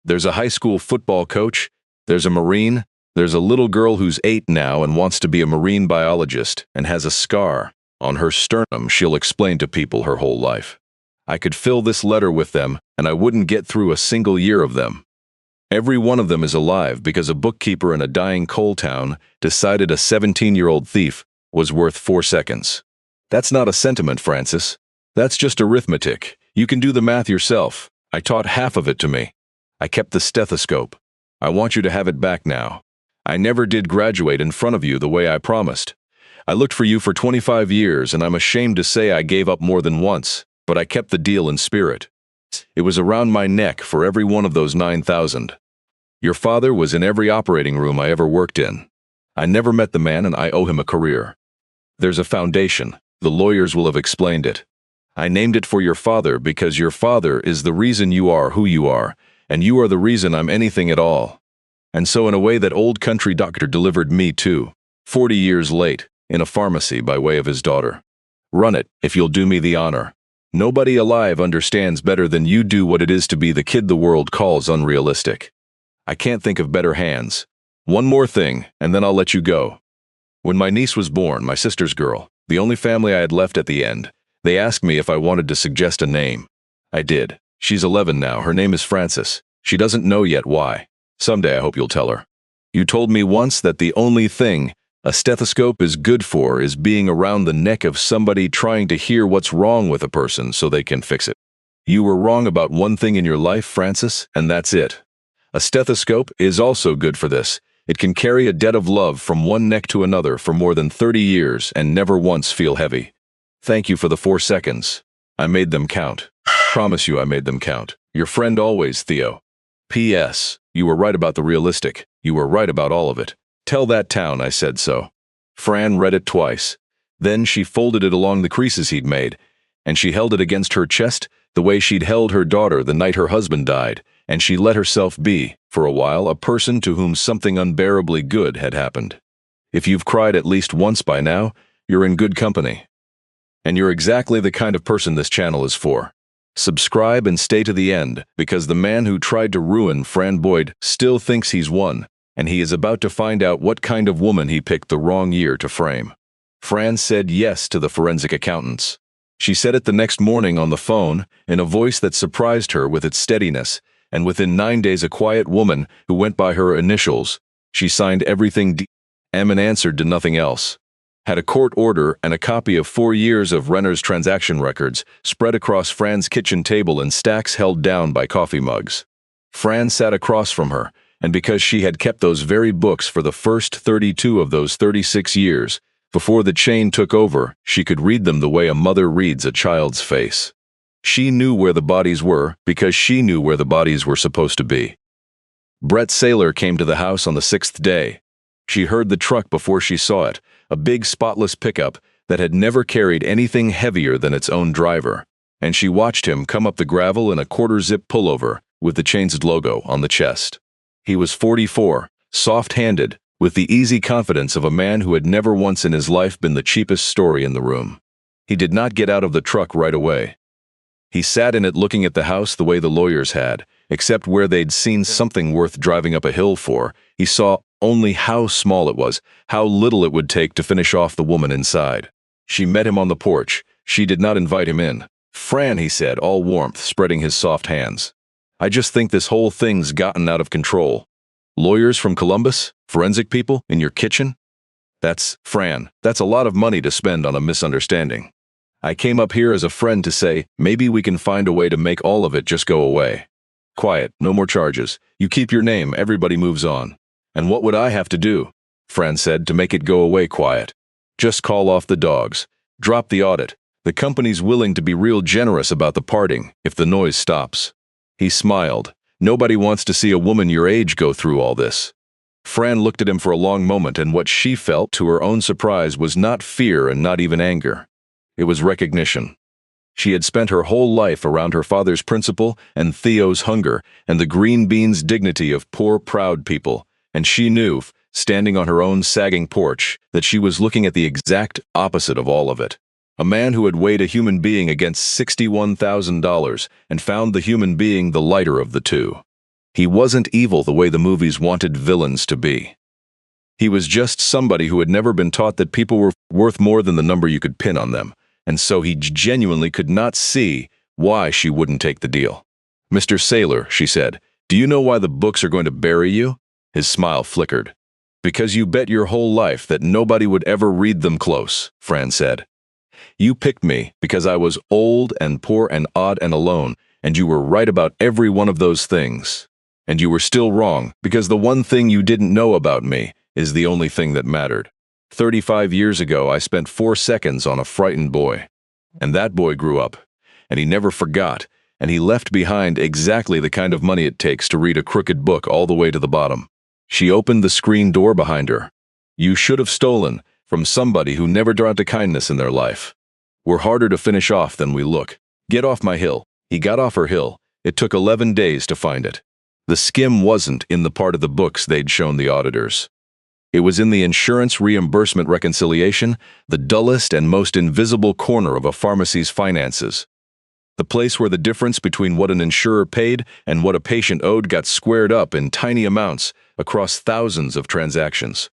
There's a high school football coach. There's a Marine. There's a little girl who's 8 now and wants to be a marine biologist and has a scar on her sternum she'll explain to people her whole life. I could fill this letter with them, and I wouldn't get through a single year of them. Every one of them is alive because a bookkeeper in a dying coal town decided a 17-year-old thief was worth 4 seconds. That's not a sentiment, Francis. That's just arithmetic. You can do the math yourself. I taught half of it to me. I kept the stethoscope. I want you to have it back now. I never did graduate in front of you the way I promised. I looked for you for 25 years, and I'm ashamed to say I gave up more than once, but I kept the deal in spirit. It was around my neck for every one of those 9,000. Your father was in every operating room I ever worked in. I never met the man, and I owe him a career. There's a foundation. The lawyers will have explained it. I named it for your father because your father is the reason you are who you are, and you are the reason I'm anything at all. And so in a way that old country doctor delivered me too, 40 years late, in a pharmacy by way of his daughter. Run it, if you'll do me the honor. Nobody alive understands better than you do what it is to be the kid the world calls unrealistic. I can't think of better hands. One more thing, and then I'll let you go. When my niece was born, my sister's girl, the only family I had left at the end, they asked me if I wanted to suggest a name. I did. She's 11 now. Her name is Frances. She doesn't know yet why. Someday I hope you'll tell her. You told me once that the only thing a stethoscope is good for is being around the neck of somebody trying to hear what's wrong with a person so they can fix it. You were wrong about one thing in your life, Frances, and that's it. A stethoscope is also good for this. It can carry a debt of love from one neck to another for more than 30 years and never once feel heavy. Thank you for the 4 seconds. I made them count. Promise you I made them count. Your friend always, Theo. P.S. You were right about the realistic. You were right about all of it. Tell that town I said so. Fran read it twice. Then she folded it along the creases he'd made, and she held it against her chest the way she'd held her daughter the night her husband died, and she let herself be, for a while, a person to whom something unbearably good had happened. If you've cried at least once by now, you're in good company. And you're exactly the kind of person this channel is for. Subscribe and stay to the end, because the man who tried to ruin Fran Boyd still thinks he's won, and he is about to find out what kind of woman he picked the wrong year to frame. Fran said yes to the forensic accountants. She said it the next morning on the phone, in a voice that surprised her with its steadiness, and within 9 days a quiet woman who went by her initials. She signed everything and answered to nothing else. Had a court order and a copy of 4 years of Renner's transaction records spread across Fran's kitchen table in stacks held down by coffee mugs. Fran sat across from her, and because she had kept those very books for the first 32 of those 36 years, before the chain took over, she could read them the way a mother reads a child's face. She knew where the bodies were because she knew where the bodies were supposed to be. Brett Saylor came to the house on the 6th day. She heard the truck before she saw it, a big spotless pickup that had never carried anything heavier than its own driver, and she watched him come up the gravel in a quarter-zip pullover with the Chains logo on the chest. He was 44, soft-handed, with the easy confidence of a man who had never once in his life been the cheapest story in the room. He did not get out of the truck right away. He sat in it looking at the house the way the lawyers had, except where they'd seen something worth driving up a hill for. He saw only how small it was, how little it would take to finish off the woman inside. She met him on the porch. She did not invite him in. "Fran," he said, all warmth, spreading his soft hands. "I just think this whole thing's gotten out of control. Lawyers from Columbus? Forensic people? In your kitchen? Fran, that's a lot of money to spend on a misunderstanding. I came up here as a friend to say, maybe we can find a way to make all of it just go away. Quiet, no more charges. You keep your name, everybody moves on." "And what would I have to do?" Fran said, "to make it go away quiet?" "Just call off the dogs. Drop the audit. The company's willing to be real generous about the parting, if the noise stops." He smiled. "Nobody wants to see a woman your age go through all this." Fran looked at him for a long moment, and what she felt, to her own surprise, was not fear and not even anger. It was recognition. She had spent her whole life around her father's principle and Theo's hunger and the green beans dignity of poor, proud people, and she knew, standing on her own sagging porch, that she was looking at the exact opposite of all of it. A man who had weighed a human being against $61,000 and found the human being the lighter of the two. He wasn't evil the way the movies wanted villains to be. He was just somebody who had never been taught that people were worth more than the number you could pin on them, and so he genuinely could not see why she wouldn't take the deal. "Mr. Saylor," she said, "do you know why the books are going to bury you?" His smile flickered. "Because you bet your whole life that nobody would ever read them close," Fran said. "You picked me because I was old and poor and odd and alone, and you were right about every one of those things. And you were still wrong, because the one thing you didn't know about me is the only thing that mattered. 35 years ago, I spent 4 seconds on a frightened boy. And that boy grew up, and he never forgot, and he left behind exactly the kind of money it takes to read a crooked book all the way to the bottom." She opened the screen door behind her. "You should have stolen from somebody who never dreamt to kindness in their life. We're harder to finish off than we look. Get off my hill." He got off her hill. It took 11 days to find it. The skim wasn't in the part of the books they'd shown the auditors. It was in the insurance reimbursement reconciliation, the dullest and most invisible corner of a pharmacy's finances. The place where the difference between what an insurer paid and what a patient owed got squared up in tiny amounts across thousands of transactions.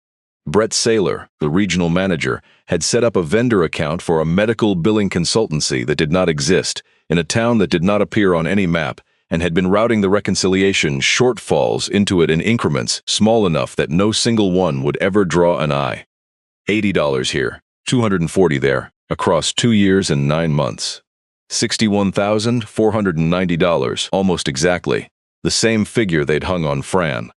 Brett Saylor, the regional manager, had set up a vendor account for a medical billing consultancy that did not exist, in a town that did not appear on any map, and had been routing the reconciliation shortfalls into it in increments small enough that no single one would ever draw an eye. $80 here, $240 there, across 2 years and 9 months. $61,490, almost exactly, the same figure they'd hung on Fran.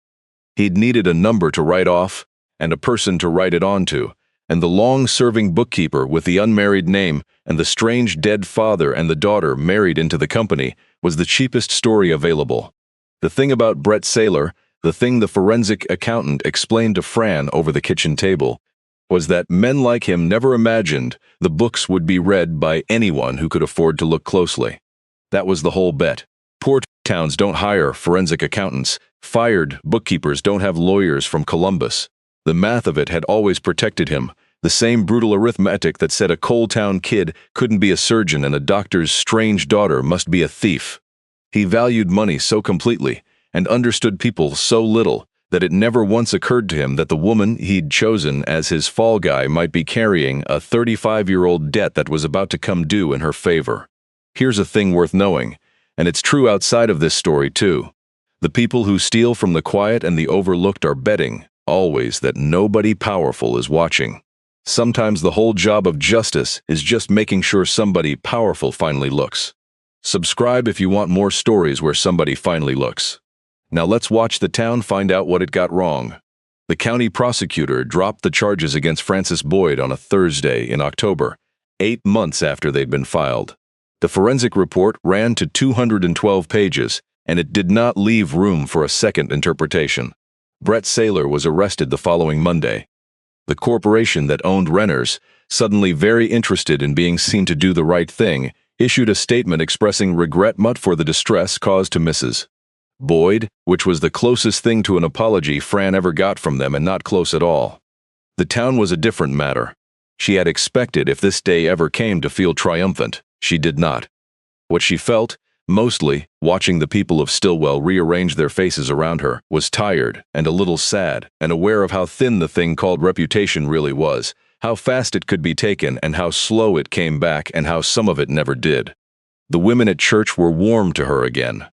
He'd needed a number to write off, and a person to write it onto, and the long-serving bookkeeper with the unmarried name and the strange dead father and the daughter married into the company was the cheapest story available. The thing about Brett Saylor, the thing the forensic accountant explained to Fran over the kitchen table, was that men like him never imagined the books would be read by anyone who could afford to look closely. That was the whole bet. Poor towns don't hire forensic accountants. Fired bookkeepers don't have lawyers from Columbus. The math of it had always protected him, the same brutal arithmetic that said a coal town kid couldn't be a surgeon and a doctor's strange daughter must be a thief. He valued money so completely and understood people so little that it never once occurred to him that the woman he'd chosen as his fall guy might be carrying a 35-year-old debt that was about to come due in her favor. Here's a thing worth knowing, and it's true outside of this story too. The people who steal from the quiet and the overlooked are betting, always, that nobody powerful is watching. Sometimes the whole job of justice is just making sure somebody powerful finally looks. Subscribe if you want more stories where somebody finally looks. Now let's watch the town find out what it got wrong. The county prosecutor dropped the charges against Francis Boyd on a Thursday in October, 8 months after they'd been filed. The forensic report ran to 212 pages, and it did not leave room for a second interpretation. Brett Saylor was arrested the following Monday. The corporation that owned Renner's, suddenly very interested in being seen to do the right thing, issued a statement expressing regret for the distress caused to Mrs. Boyd, which was the closest thing to an apology Fran ever got from them and not close at all. The town was a different matter. She had expected, if this day ever came, to feel triumphant. She did not. What she felt, mostly, watching the people of Stillwell rearrange their faces around her, was tired and a little sad and aware of how thin the thing called reputation really was, how fast it could be taken and how slow it came back and how some of it never did. The women at church were warm to her again.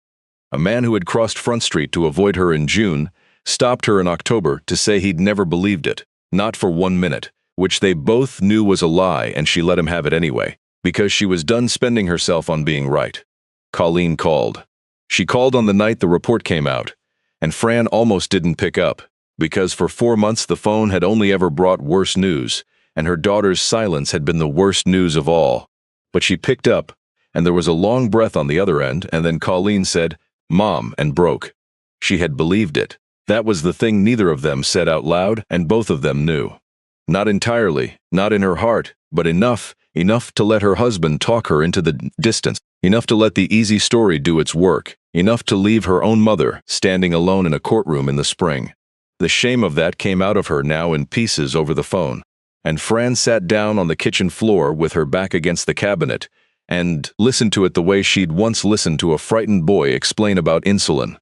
A man who had crossed Front Street to avoid her in June stopped her in October to say he'd never believed it, not for 1 minute, which they both knew was a lie, and she let him have it anyway, because she was done spending herself on being right. Colleen called. She called on the night the report came out, and Fran almost didn't pick up, because for 4 months the phone had only ever brought worse news, and her daughter's silence had been the worst news of all. But she picked up, and there was a long breath on the other end, and then Colleen said, "Mom," and broke. She had believed it. That was the thing neither of them said out loud, and both of them knew. Not entirely, not in her heart, but enough to let her husband talk her into the distance, enough to let the easy story do its work, enough to leave her own mother standing alone in a courtroom in the spring. The shame of that came out of her now in pieces over the phone, and Fran sat down on the kitchen floor with her back against the cabinet and listened to it the way she'd once listened to a frightened boy explain about insulin,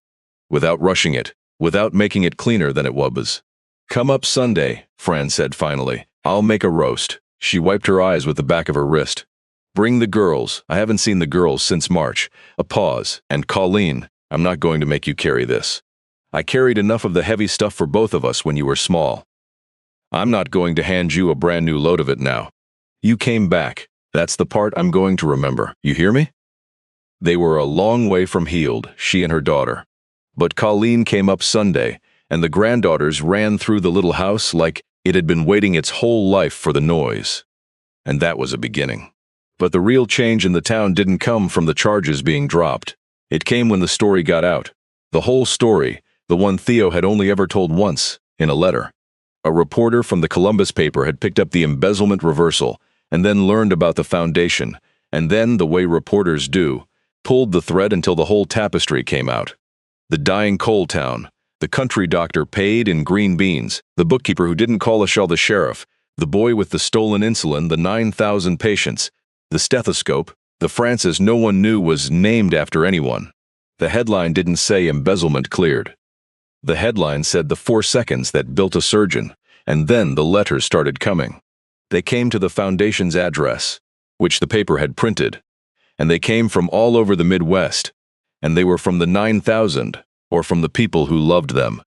without rushing it, without making it cleaner than it was. "Come up Sunday," Fran said finally. "I'll make a roast." She wiped her eyes with the back of her wrist. "Bring the girls. I haven't seen the girls since March." A pause. "And Colleen, I'm not going to make you carry this. I carried enough of the heavy stuff for both of us when you were small. I'm not going to hand you a brand new load of it now. You came back. That's the part I'm going to remember. You hear me?" They were a long way from healed, she and her daughter. But Colleen came up Sunday, and the granddaughters ran through the little house like it had been waiting its whole life for the noise. And that was a beginning. But the real change in the town didn't come from the charges being dropped. It came when the story got out. The whole story, the one Theo had only ever told once, in a letter. A reporter from the Columbus paper had picked up the embezzlement reversal, and then learned about the foundation, and then, the way reporters do, pulled the thread until the whole tapestry came out. The dying coal town, the country doctor paid in green beans, the bookkeeper who didn't call the sheriff, the boy with the stolen insulin, the 9,000 patients, the stethoscope, the Francis no one knew was named after anyone. The headline didn't say embezzlement cleared. The headline said the 4 seconds that built a surgeon, And then the letters started coming. They came to the foundation's address, which the paper had printed, and they came from all over the Midwest, and they were from the 9,000, or from the people who loved them.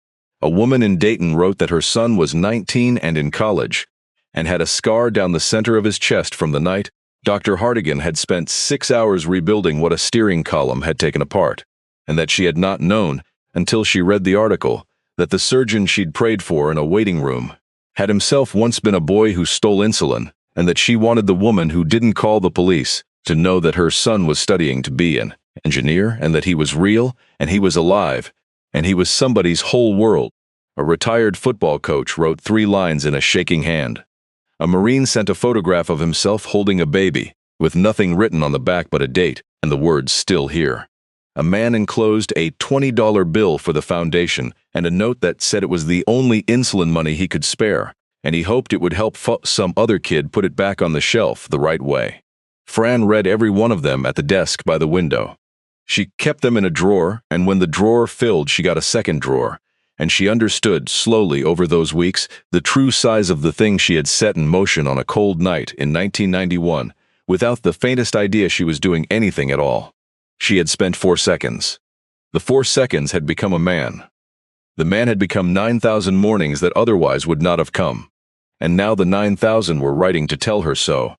A woman in Dayton wrote that her son was 19 and in college, and had a scar down the center of his chest from the night Dr. Hartigan had spent 6 hours rebuilding what a steering column had taken apart, and that she had not known, until she read the article, that the surgeon she'd prayed for in a waiting room had himself once been a boy who stole insulin, and that she wanted the woman who didn't call the police to know that her son was studying to be an engineer, and that he was real, and he was alive, and he was somebody's whole world. A retired football coach wrote 3 lines in a shaking hand. A Marine sent a photograph of himself holding a baby, with nothing written on the back but a date and the words "still here." A man enclosed a $20 bill for the foundation and a note that said it was the only insulin money he could spare, and he hoped it would help some other kid put it back on the shelf the right way. Fran read every one of them at the desk by the window. She kept them in a drawer, and when the drawer filled, she got a second drawer, and she understood, slowly over those weeks, the true size of the thing she had set in motion on a cold night in 1991, without the faintest idea she was doing anything at all. She had spent 4 seconds. The 4 seconds had become a man. The man had become 9,000 mornings that otherwise would not have come. And now the 9,000 were writing to tell her so.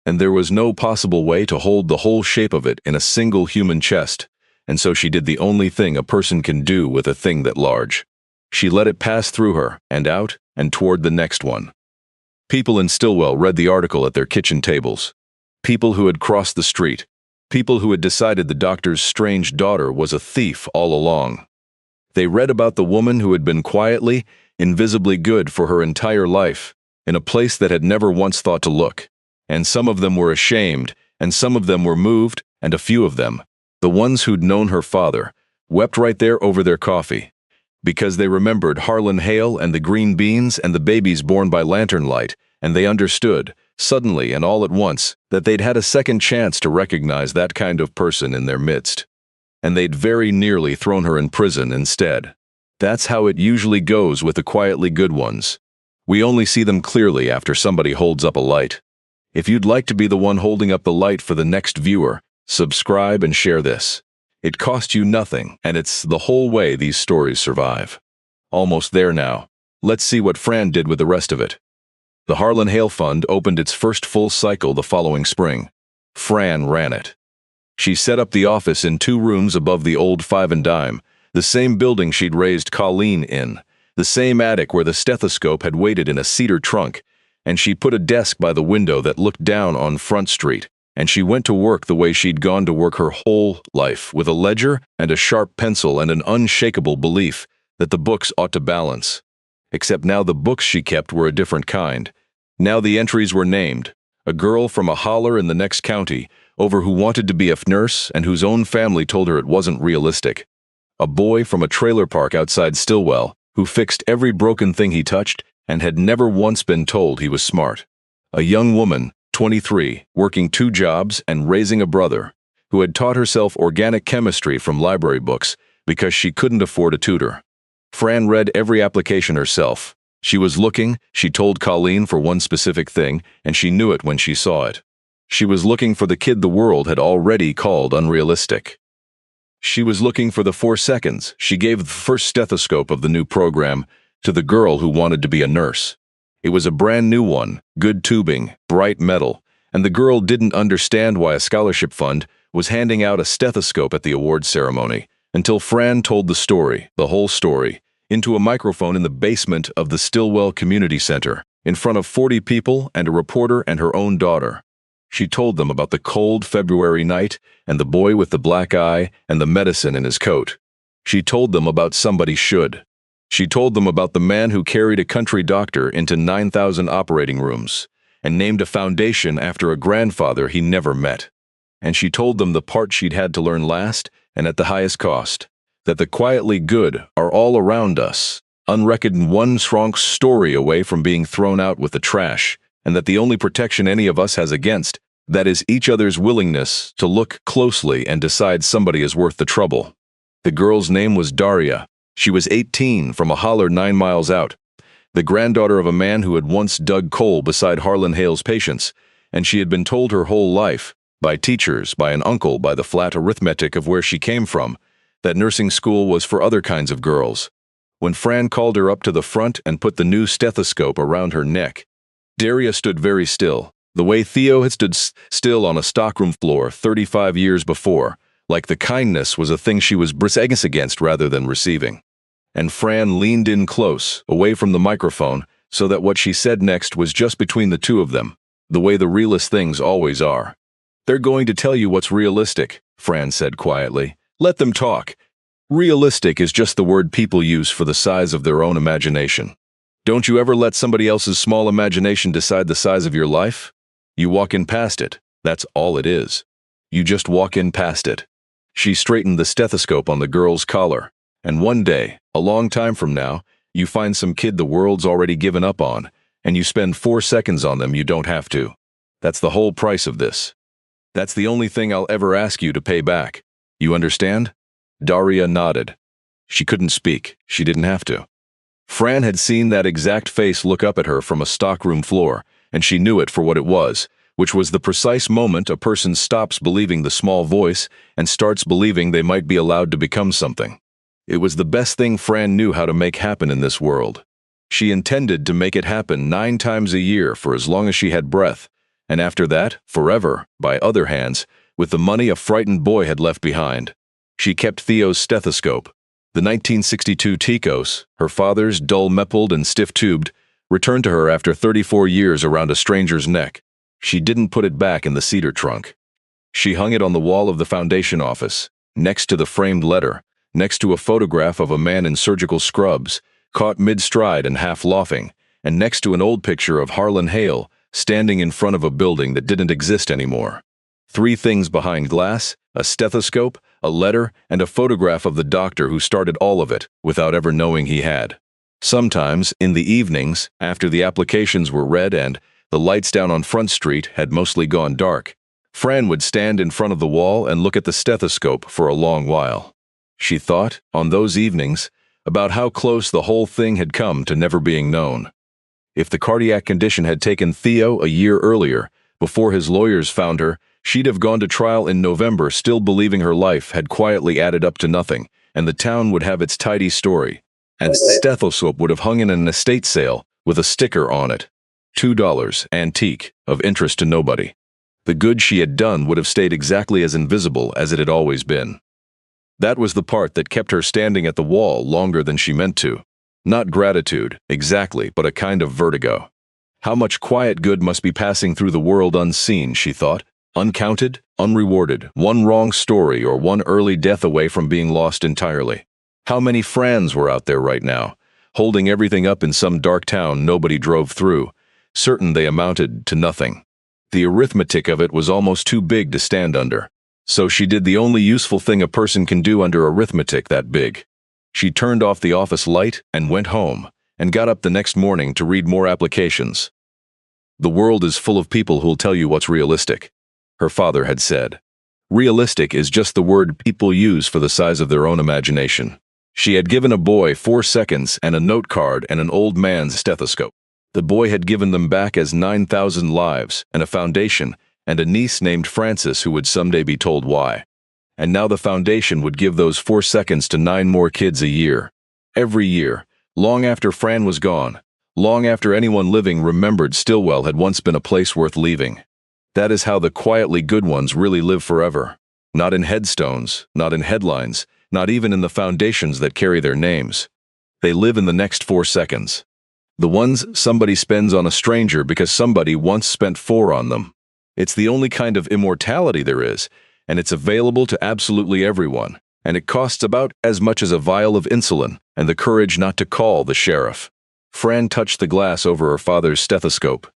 And there was no possible way to hold the whole shape of it in a single human chest, and so she did the only thing a person can do with a thing that large. She let it pass through her, and out, and toward the next one. People in Stillwell read the article at their kitchen tables. People who had crossed the street. People who had decided the doctor's strange daughter was a thief all along. They read about the woman who had been quietly, invisibly good for her entire life, in a place that had never once thought to look. And some of them were ashamed, and some of them were moved, and a few of them, the ones who'd known her father, wept right there over their coffee, because they remembered Harlan Hale and the green beans and the babies born by lantern light, and they understood, suddenly and all at once, that they'd had a second chance to recognize that kind of person in their midst. And they'd very nearly thrown her in prison instead. That's how it usually goes with the quietly good ones. We only see them clearly after somebody holds up a light. If you'd like to be the one holding up the light for the next viewer, subscribe and share this. It costs you nothing, and it's the whole way these stories survive. Almost there now. Let's see what Fran did with the rest of it. The Harlan Hale Fund opened its first full cycle the following spring. Fran ran it. She set up the office in 2 rooms above the old Five and Dime, the same building she'd raised Colleen in, the same attic where the stethoscope had waited in a cedar trunk, and she put a desk by the window that looked down on Front Street, and she went to work the way she'd gone to work her whole life, with a ledger and a sharp pencil and an unshakable belief that the books ought to balance. Except now the books she kept were a different kind. Now the entries were named. A girl from a holler in the next county, over who wanted to be a nurse and whose own family told her it wasn't realistic. A boy from a trailer park outside Stillwell, who fixed every broken thing he touched and had never once been told he was smart. A young woman, 23, working 2 jobs and raising a brother, who had taught herself organic chemistry from library books because she couldn't afford a tutor. Fran read every application herself. She was looking, she told Colleen, for one specific thing, and she knew it when she saw it. She was looking for the kid the world had already called unrealistic. She was looking for the 4 seconds she gave the first stethoscope of the new program to the girl who wanted to be a nurse. It was a brand new one, good tubing, bright metal, and the girl didn't understand why a scholarship fund was handing out a stethoscope at the awards ceremony, until Fran told the story, the whole story, into a microphone in the basement of the Stillwell Community Center, in front of 40 people and a reporter and her own daughter. She told them about the cold February night and the boy with the black eye and the medicine in his coat. She told them about somebody should. She told them about the man who carried a country doctor into 9,000 operating rooms and named a foundation after a grandfather he never met. And she told them the part she'd had to learn last and at the highest cost, that the quietly good are all around us, unreckoned one strong story away from being thrown out with the trash, and that the only protection any of us has against, that is each other's willingness to look closely and decide somebody is worth the trouble. The girl's name was Daria. She was 18 from a holler 9 miles out. the granddaughter of a man who had once dug coal beside Harlan Hale's patients, and she had been told her whole life, by teachers, by an uncle, by the flat arithmetic of where she came from, that nursing school was for other kinds of girls. When Fran called her up to the front and put the new stethoscope around her neck, Daria stood very still, the way Theo had stood still on a stockroom floor 35 years before, like the kindness was a thing she was bracing against rather than receiving. And Fran leaned in close, away from the microphone, so that what she said next was just between the two of them, the way the realest things always are. "They're going to tell you what's realistic," Fran said quietly. "Let them talk. Realistic is just the word people use for the size of their own imagination. Don't you ever let somebody else's small imagination decide the size of your life? You walk in past it. That's all it is. You just walk in past it." She straightened the stethoscope on the girl's collar. "And one day, a long time from now, you find some kid the world's already given up on, and you spend 4 seconds on them you don't have to. That's the whole price of this. That's the only thing I'll ever ask you to pay back. You understand?" Daria nodded. She couldn't speak. She didn't have to. Fran had seen that exact face look up at her from a stockroom floor, and she knew it for what it was, which was the precise moment a person stops believing the small voice and starts believing they might be allowed to become something. It was the best thing Fran knew how to make happen in this world. She intended to make it happen 9 times a year for as long as she had breath, and after that, forever, by other hands, with the money a frightened boy had left behind. She kept Theo's stethoscope. The 1962 Ticos, her father's dull-meppled and stiff-tubed, returned to her after 34 years around a stranger's neck. She didn't put it back in the cedar trunk. She hung it on the wall of the foundation office, next to the framed letter, next to a photograph of a man in surgical scrubs, caught mid-stride and half laughing, and next to an old picture of Harlan Hale, standing in front of a building that didn't exist anymore. 3 things behind glass: a stethoscope, a letter, and a photograph of the doctor who started all of it, without ever knowing he had. Sometimes, in the evenings, after the applications were read and the lights down on Front Street had mostly gone dark, Fran would stand in front of the wall and look at the stethoscope for a long while. She thought, on those evenings, about how close the whole thing had come to never being known. If the cardiac condition had taken Theo a year earlier, before his lawyers found her, she'd have gone to trial in November still believing her life had quietly added up to nothing, and the town would have its tidy story. And the stethoscope would have hung in an estate sale with a sticker on it. $2, antique, of interest to nobody. The good she had done would have stayed exactly as invisible as it had always been. That was the part that kept her standing at the wall longer than she meant to. Not gratitude, exactly, but a kind of vertigo. How much quiet good must be passing through the world unseen, she thought. Uncounted, unrewarded, one wrong story or one early death away from being lost entirely. How many Frans were out there right now, holding everything up in some dark town nobody drove through, certain they amounted to nothing. The arithmetic of it was almost too big to stand under. So she did the only useful thing a person can do under arithmetic that big. She turned off the office light and went home, and got up the next morning to read more applications. The world is full of people who'll tell you what's realistic, her father had said. Realistic is just the word people use for the size of their own imagination. She had given a boy 4 seconds and a note card and an old man's stethoscope. The boy had given them back as 9,000 lives and a foundation and a niece named Frances who would someday be told why. And now the foundation would give those 4 seconds to 9 more kids a year. Every year, long after Fran was gone, long after anyone living remembered Stillwell had once been a place worth leaving. That is how the quietly good ones really live forever. Not in headstones, not in headlines, not even in the foundations that carry their names. They live in the next 4 seconds. The ones somebody spends on a stranger because somebody once spent 4 on them. It's the only kind of immortality there is, and it's available to absolutely everyone, and it costs about as much as a vial of insulin and the courage not to call the sheriff. Fran touched the glass over her father's stethoscope.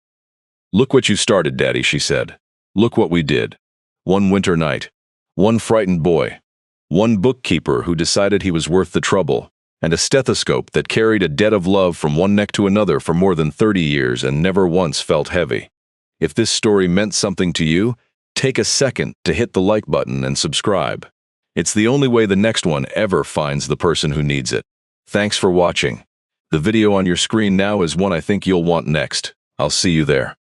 "Look what you started, Daddy," she said. "Look what we did. One winter night. One frightened boy. One bookkeeper who decided he was worth the trouble, and a stethoscope that carried a debt of love from one neck to another for more than 30 years and never once felt heavy. If this story meant something to you, take a second to hit the like button and subscribe. It's the only way the next one ever finds the person who needs it. Thanks for watching. The video on your screen now is one I think you'll want next. I'll see you there.